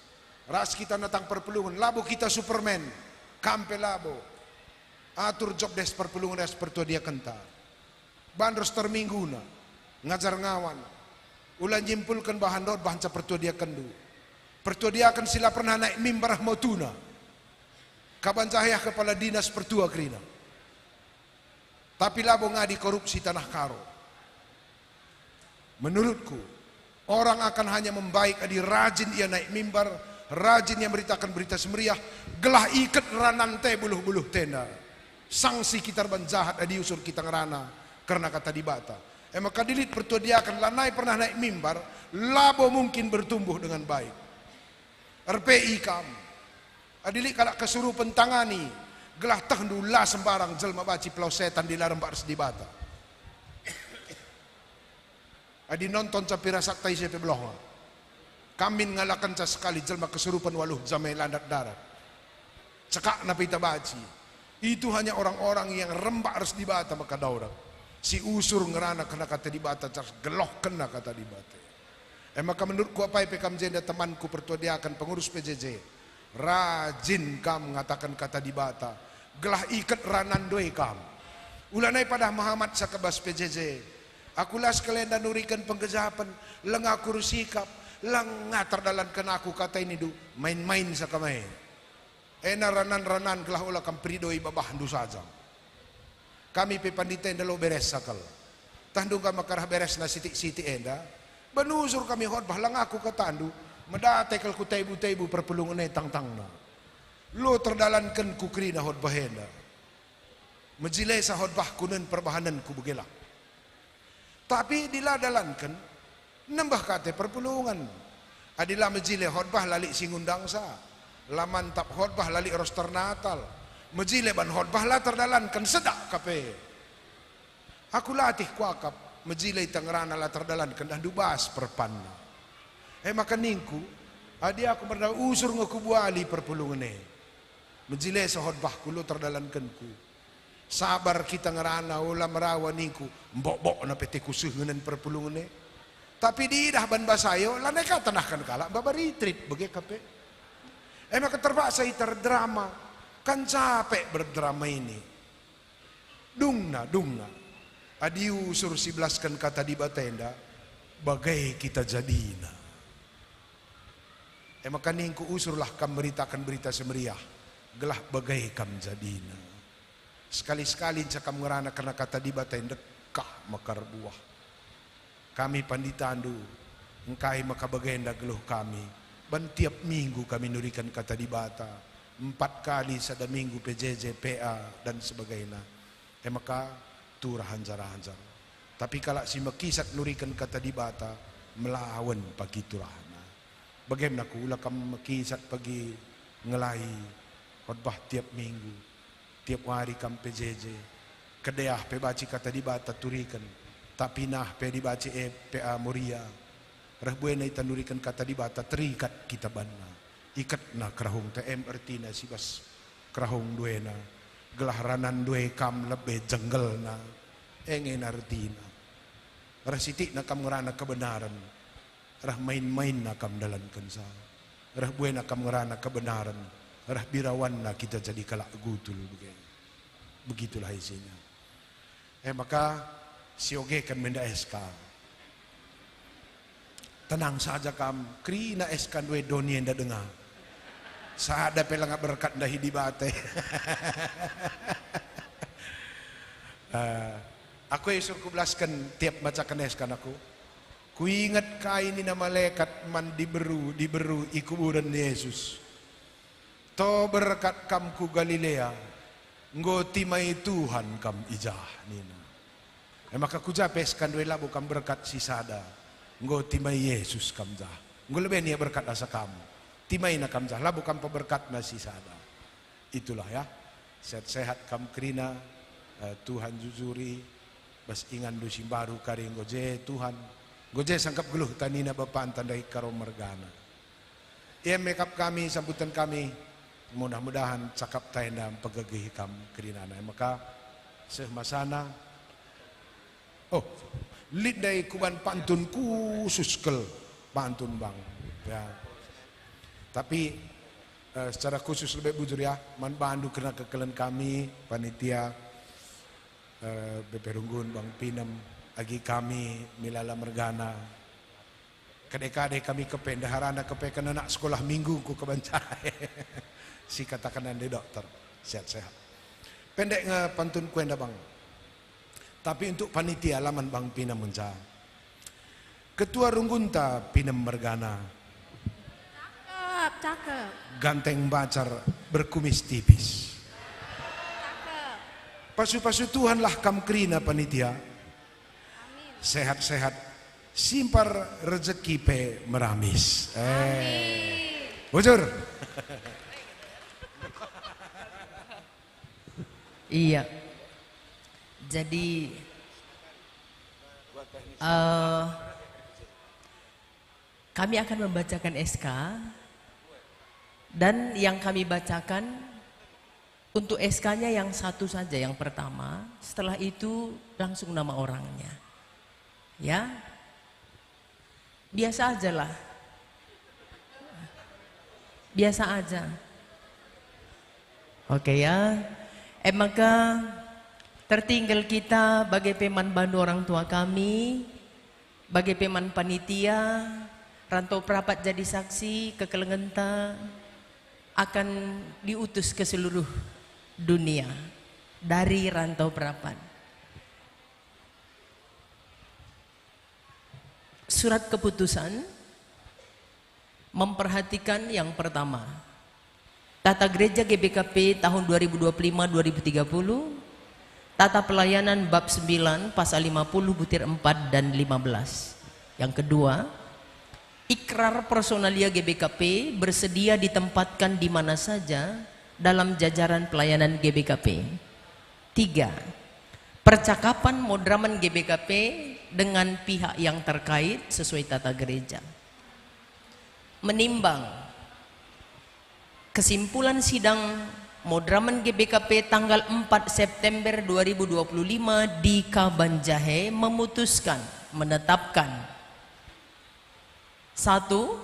Ras kita natang perpulungan, labo kita Superman. Kampe labo. Atur job des perpulungan des pertua dia kenta. Bandros termingguna. Ngajar ngawan. Ulan nyimpulkan bahan dot bahan ca pertua dia kendu. Pertua dia akan sila pernah naik mimbar mau tuna. Kaban cahaya kepala dinas pertua kerina. Tapi labo ngadi korupsi tanah karo. Menurutku, orang akan hanya membaik adi rajin ia naik mimbar, rajin ia beritakan berita semeriah, gelah ikat ranante buluh-buluh tenda. Sanksi kita banjahat adi usur kita ngerana karena kata dibata. Maka dilit pertua dia akan lanai pernah naik mimbar, labo mungkin bertumbuh dengan baik. RPI kamu. Adilik kalau kesurupan tangani, gelah tahdu lah sembarang jelma baci pelau setan di larang bars di bata. Adi nonton capira saktai sepe belonga. Kamin ngalakan ca sekali jelma kesurupan waluh jamai landak darat. Cekak na pita baci. Itu hanya orang-orang yang rembak harus di bata maka daurat. Si usur ngerana kena kata di bata, cas geloh kena kata di bata. Maka menurutku apa PKM jenda temanku pertua dia akan pengurus PJJ. Rajin kam mengatakan kata di bata. Gelah ikat ranan doi kam. Ulanai pada Muhammad sakabas PJJ. Akulah sekalian dan nurikan penggejapan. Lengah kurusikap. Lengah terdalankan aku kata ini du. Main-main sakamai. Ena ranan-ranan gelah ulah kam pridoi babah du saja. Kami pepandita enda lo beres sakal. Tandung kam makarah beres na sitik-sitik enda. Benusur kami khotbah lang aku katandu. Medatekel ku taibu-taibu perpulungan tang-tangna. Lo terdalankan ku krina khotbah enda. Mejilai sa khotbah kunen perbahanan ku begelak. Tapi diladalankan nambah kate perpulungan. Adilah mejilai khotbah lalik singundang sa. Lamantap khotbah lalik roster Natal. Mejilai ban khotbah lah terdalankan sedak kape. Aku latih kuakap. Mejilai tangerana lah terdalankan dah dubas perpanna. Maka ningku, adi aku pernah usur ngakubuali perpulungan Mejilai sa khotbah kulo terdalankan ku. Sabar kita ngerana ulah merawa ningku mbok-bok na pete kusuhunan perpulungan tapi di dah ban basayo lanai ka tanahkan kala baba retreat bagi kape. Maka terpaksa terdrama kan capek berdrama ini. Dungna adi usur 11 kan kata di batenda bagai kita jadina. Maka ningku usurlah kam beritakan berita semeriah gelah bagai kam jadina. Sekali-sekali cakam ngerana karena kata di batenda dekah makar buah. Kami panditandu engkai maka bagenda geluh kami. Ban tiap minggu kami nurikan kata di bata. 4 kali sada minggu PJJ, PA dan sebagainya. Maka turah hanjar-hanjar. Tapi kalau si makisat nurikan kata di bata melawan pagi turah. Bagaimana ku ulah kam makisat pagi ngelai khotbah tiap minggu. Tiap hari kam PJJ. Kedeah pe baci kata di bata turikan. Tapi nah pe dibaci PA Moria. Rahbuena ita nurikan kata di bata terikat kita banna. Ikat na kerahung TM ertina sibas kerahung duena. Gelah ranan due kam lebih jengkel na. Engen artina. Rasitik na kam ngerana kebenaran. Rah main-main na kam dalan kensa. Rah buena kam ngerana kebenaran. Rah birawan na kita jadi kalak gutul. Begitulah isinya. Maka sioge kan menda SK. Tenang saja kam. Krina SK dua doni yang dengar. Saada pelang berkat dahi di bate. Aku esok kublaskan tiap bacakan SK aku. Ku ingat kaini na malaikat man diberu ikuburan Yesus. To berkat kamku Galilea Nggo timai Tuhan kam ijah nina. Maka kujapeskan duela bukan berkat sisada. Nggo timai Yesus kam jah. Nggo lebih nia berkat asa kamu. Timai na kam jah lah bukan peberkat na sisada. Itulah ya. Sehat-sehat kam krina. Tuhan jujuri. Bas ingan dusi baru kari ngoje Tuhan. Ngoje sangkap geluh tanina bapak tandai karo mergana. Ia makeup kami, sambutan kami. Mudah-mudahan cakap tenda pegagih kam kerinana. Maka sehmasana lid dari kuban pantun khusus kel pantun bang ya. Tapi secara khusus lebih bujur ya, man bandu kena kekelen kami panitia BP Runggun Bang Pinem agi kami milala mergana kadek-kadek kami kependaharana kepekan anak sekolah minggu ku kebancai si katakan ande dokter sehat-sehat pendek pantun kuenda bang. Tapi untuk panitia laman Bang Pinem menca Ketua Runggunta Pinem Mergana Cakep. Ganteng bacar berkumis tipis. Pasu-pasu Tuhan lah kam krina panitia. Sehat-sehat simpar rezeki pe meramis. Bujur. Iya. Jadi kami akan membacakan SK dan yang kami bacakan untuk SK-nya yang satu saja yang pertama, setelah itu langsung nama orangnya. Ya. Biasa aja lah. Biasa aja. Oke ya. Maka tertinggal kita bagi peman bandu orang tua kami, bagi peman panitia, rantau perapat jadi saksi, kekelengenta akan diutus ke seluruh dunia dari rantau perapat. Surat keputusan memperhatikan yang pertama, Tata Gereja GBKP tahun 2025-2030, Tata Pelayanan bab 9 pasal 50 butir 4 dan 15. Yang kedua, ikrar personalia GBKP bersedia ditempatkan di mana saja dalam jajaran pelayanan GBKP. 3. Percakapan modraman GBKP dengan pihak yang terkait sesuai tata gereja. Menimbang kesimpulan sidang modraman GBKP tanggal 4 September 2025 di Kabanjahe memutuskan, menetapkan 1.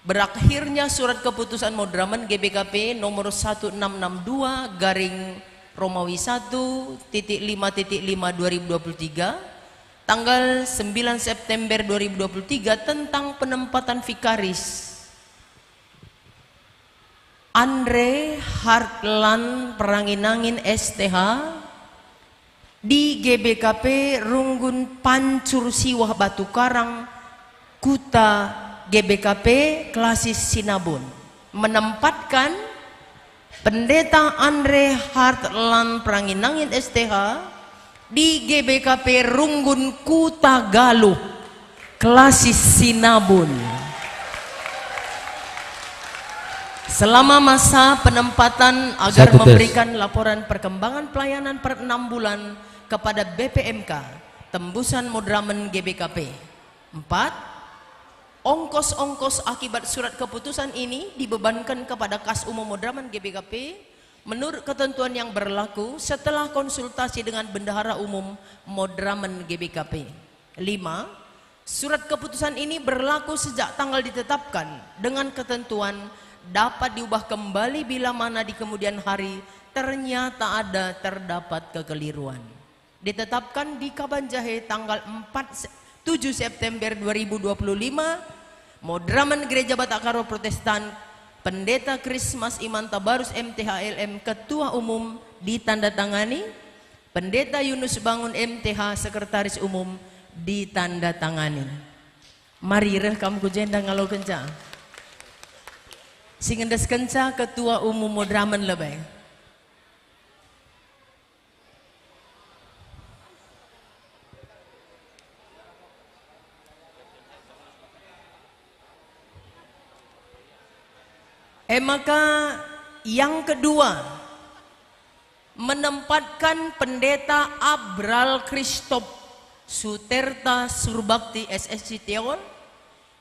Berakhirnya surat keputusan modraman GBKP nomor 1662 garing Romawi 1.5.5 2023 tanggal 9 September 2023 tentang penempatan vikaris Andre Hartlan Peranginangin STH di GBKP Runggun Pancur Siwah Batu Karang Kuta GBKP Klasis Sinabun menempatkan Pendeta Andre Hartlan Peranginangin STH di GBKP Runggun Kuta Galuh Klasis Sinabun selama masa penempatan agar memberikan laporan perkembangan pelayanan per 6 bulan kepada BPMK tembusan modraman GBKP. 4. Ongkos-ongkos akibat surat keputusan ini dibebankan kepada kas umum modraman GBKP menurut ketentuan yang berlaku setelah konsultasi dengan bendahara umum modraman GBKP. 5. Surat keputusan ini berlaku sejak tanggal ditetapkan dengan ketentuan dapat diubah kembali bila mana di kemudian hari ternyata terdapat kekeliruan. Ditetapkan di Kabanjahe tanggal 7 September 2025, modraman Gereja Batakaro Protestan, Pendeta Krismas Iman Tabarus MTHLM Ketua Umum ditandatangani, Pendeta Yunus Bangun MTH Sekretaris Umum ditandatangani. Mari reh kamu kujenda ngalau kenca. Singendes kenca Ketua Umum modraman lebay. Maka yang kedua, menempatkan Pendeta Abral Kristop Suterta Surbakti SSC Teol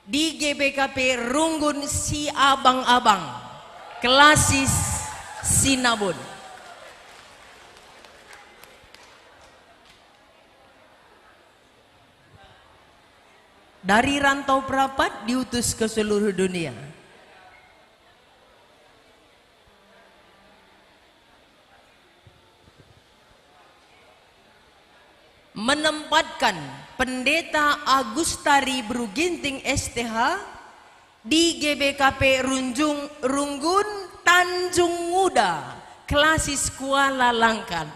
di GBKP Runggun Si Abang-Abang, Klasis Sinabun. Dari rantau perapat diutus ke seluruh dunia. Menempatkan Pendeta Agustari Bruginting STH di GBKP Runggun Tanjung Muda, Klasis Kuala Langkat.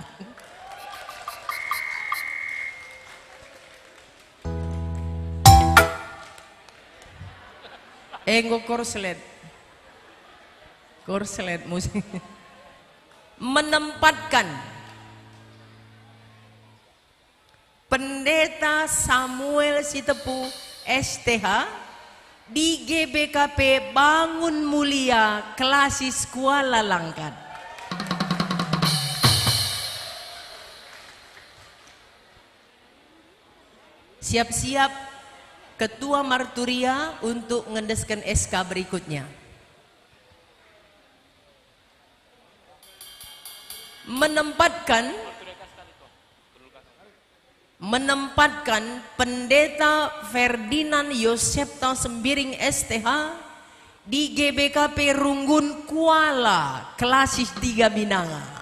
Korslet musik. Menempatkan Pendeta Samuel Sitepu STH di GBKP Bangun Mulia, Klasis Kuala Langkat. Siap-siap Ketua Marturia untuk mengendeskan SK berikutnya. Menempatkan Pendeta Ferdinand Yosepta Sembiring STH di GBKP Runggun Kuala, Klasis 3 Binanga.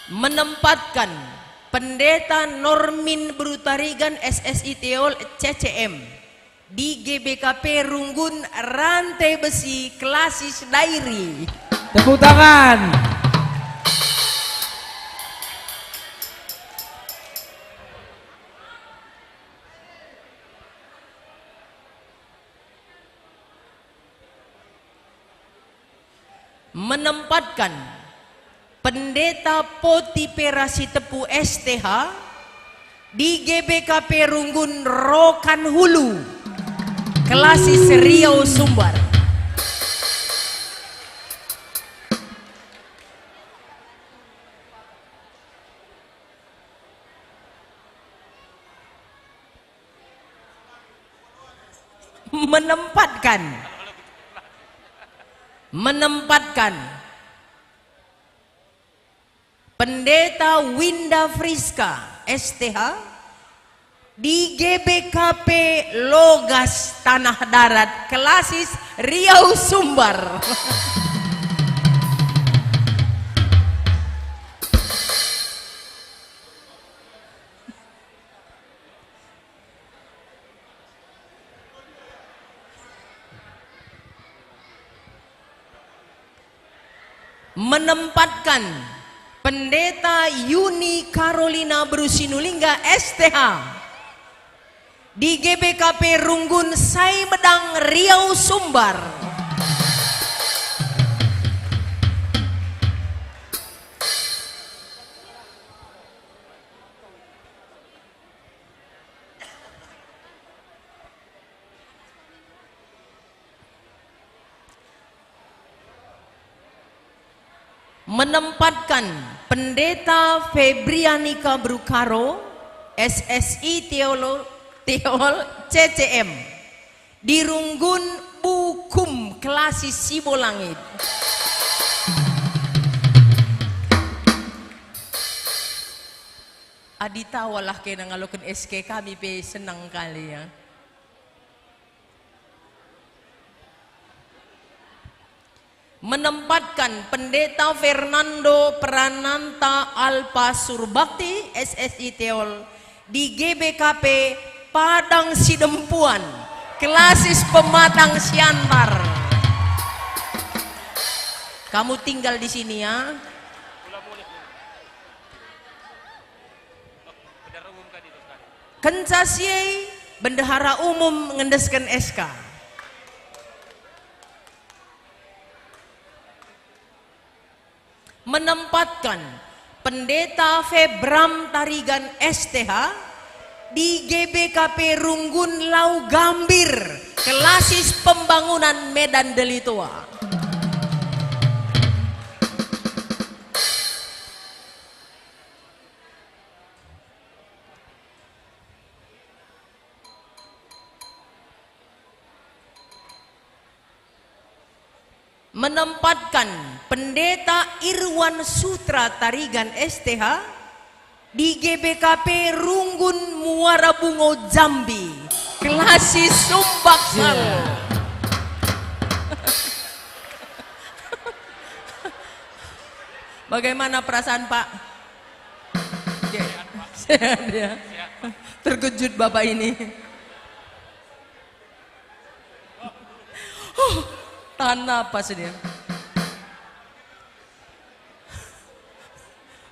Menempatkan Pendeta Normin Brutarigan SSI Teol CCM di GBKP Runggun Rantai Besi, Klasis Dairi. Tepuk tangan. Menempatkan Pendeta Potipera Sitepu STH di GBKP Runggun Rokan Hulu, Klasis Riau Sumbar. Menempatkan Pendeta Winda Friska STH di GBKP Logas Tanah Darat, Klasis Riau Sumbar. Menempatkan Pendeta Yuni Carolina Brusinulingga STH di GBKP Runggun Saimedang Riau Sumbar. Menempatkan Pendeta Febrianika Brukaro SSI Teol CCM di Runggun Bukum, Klasis Sibolangit. Adita walah kena ngalokan SK kami pe senang kali ya. Menempatkan Pendeta Fernando Prananta Alpa Surbakti SSI Teol di GBKP Padang Sidempuan, Klasis Pematang Siantar. Kamu tinggal di sini ya. Kencasiai Bendahara Umum mengendeskan SK. menempatkan Pendeta Febram Tarigan STH di GBKP Runggun Lau Gambir, Klasis Pembangunan Medan Delitua. Menempatkan Pendeta Irwan Sutra Tarigan STH di GBKP Runggun Muara Bungo Jambi, Klasis Sumbaksal. Bagaimana perasaan Pak? Sehat ya. Terkejut Bapak ini. Tahan napas dia.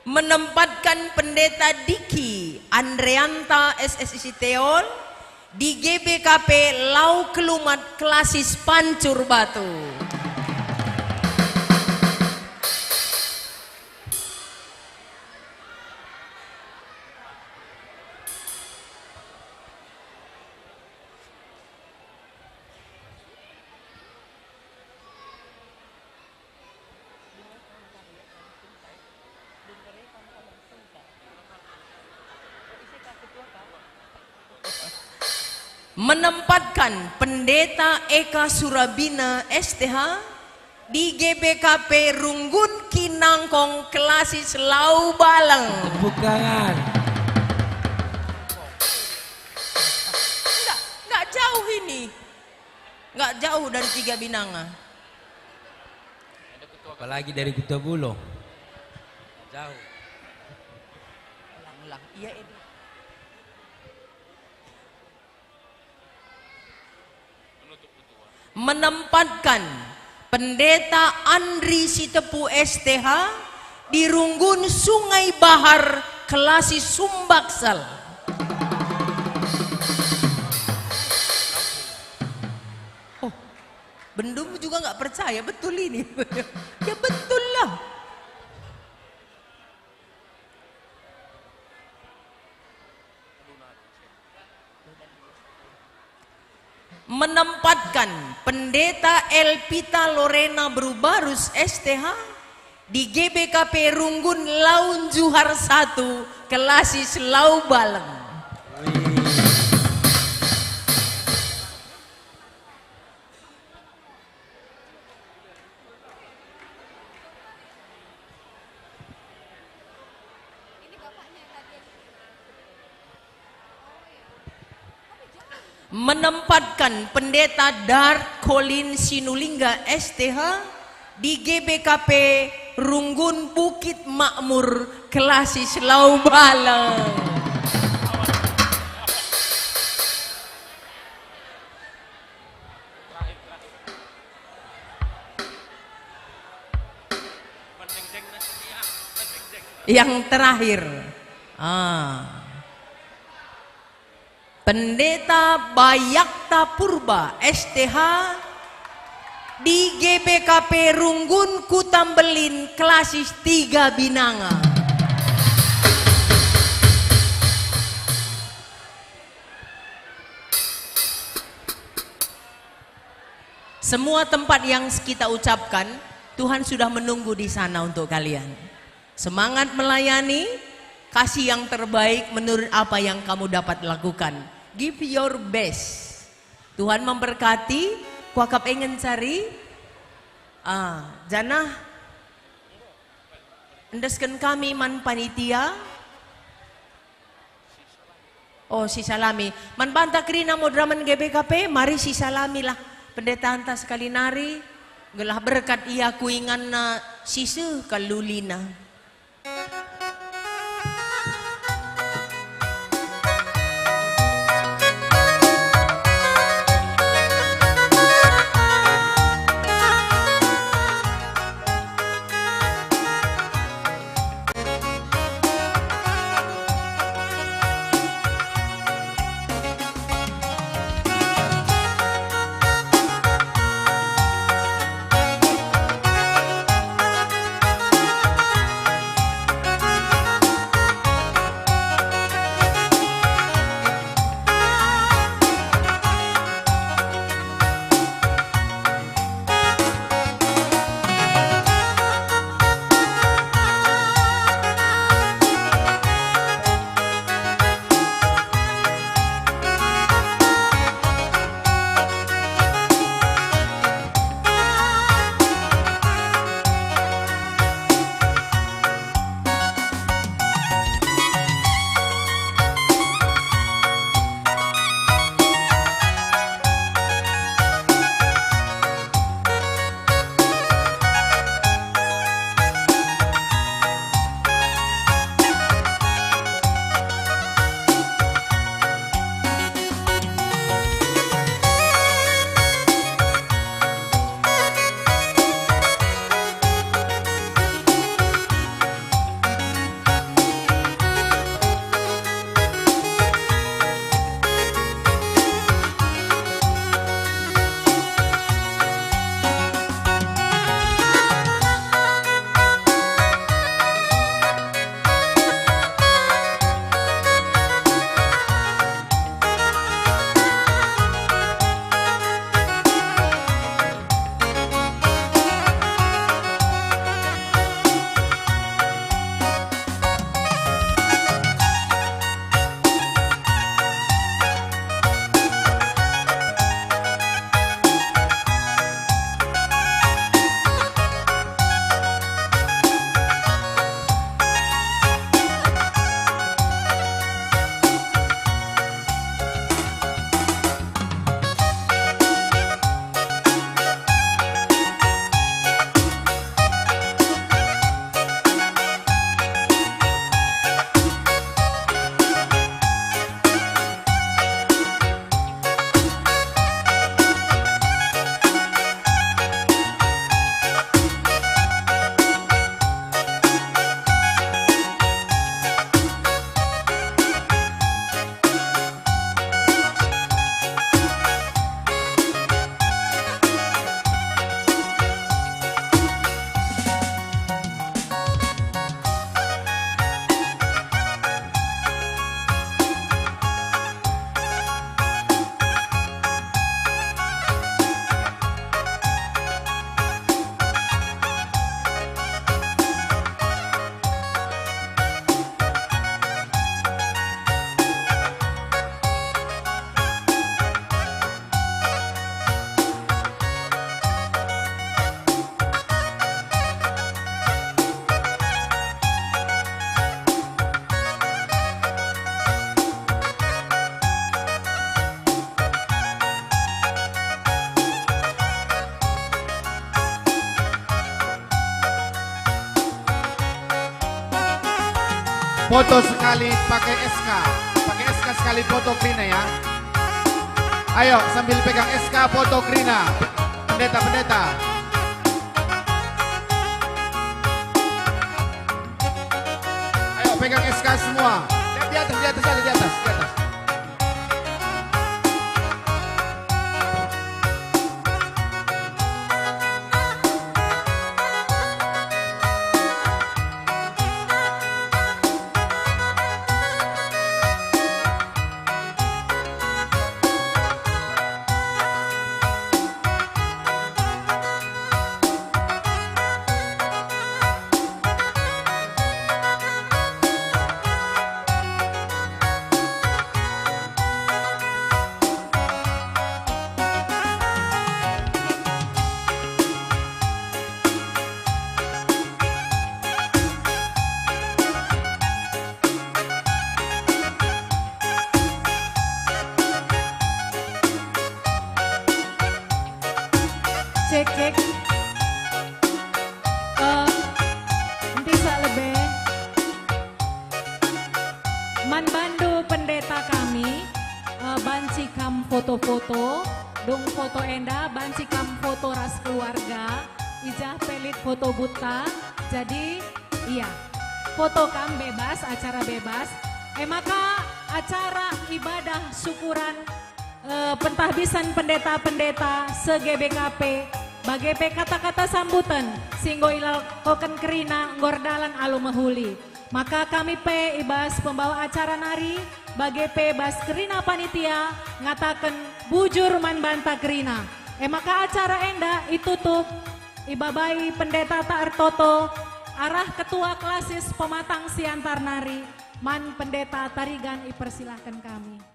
Menempatkan Pendeta Diki Andreanta SSIC Teol di GBKP Lau Kelumat, Klasis Pancur Batu. Menempatkan Pendeta Eka Surabina STH di GBKP Runggun Kinangkong, Klasis Lau Baleng. Tepuk tangan. Nggak jauh ini, nggak jauh dari 3 Binanga. Apalagi dari Kuta Bulo. Jauh. Ulang-ulang. Iya ini. Menempatkan Pendeta Andri Sitepu STH di Runggun Sungai Bahar, Klasis Sumbaksal. Oh, Bendum juga nggak percaya betul ini. Ya betul lah. Menempatkan Pendeta Elpita Lorena Brubarus STH di GBKP Runggun Lau Juhar 1, Klasis Lau Baleng. Menempatkan Pendeta Dart Colin Sinulinga STH di GBKP Runggun Bukit Makmur, Klasis Lau Baleng. Yang terakhir, Pendeta Bayakta Purba STH di GBKP Runggun Kutambelin, Klasis 3 Binanga. Semua tempat yang kita ucapkan, Tuhan sudah menunggu di sana untuk kalian. Semangat melayani, kasih yang terbaik menurut apa yang kamu dapat lakukan. Give your best. Tuhan memberkati. Kuakap ingin cari janah endeskan kami man panitia. Oh si Salami man banta krina modraman GBKP. Mari si Salami lah pendeta anta sekali nari gelah berkat ia kuingan na sisu kalulina. Foto sekali pakai SK. Pakai SK sekali foto Krina ya. Ayo sambil pegang SK foto Krina. Pendeta. Ayo pegang SK semua. Di atas. Cek. Bisa lebih. Man bandu pendeta kami, banci kam foto-foto, dong foto enda, banci kam foto ras keluarga, ijah pelit foto buta. Jadi iya, foto kam bebas, acara bebas. Maka acara ibadah syukuran pentahbisan pendeta-pendeta se-GBKP bagai kata-kata sambutan singgo ilal koken Krina ngordalan alu mahuli. Maka kami ibas pembawa acara nari bagai bas Krina panitia ngatakan bujur man banta Krina. Maka acara enda itutup ibabai pendeta Taartoto arah ketua klasis pematang siantar nari man pendeta Tarigan ipersilahkan kami.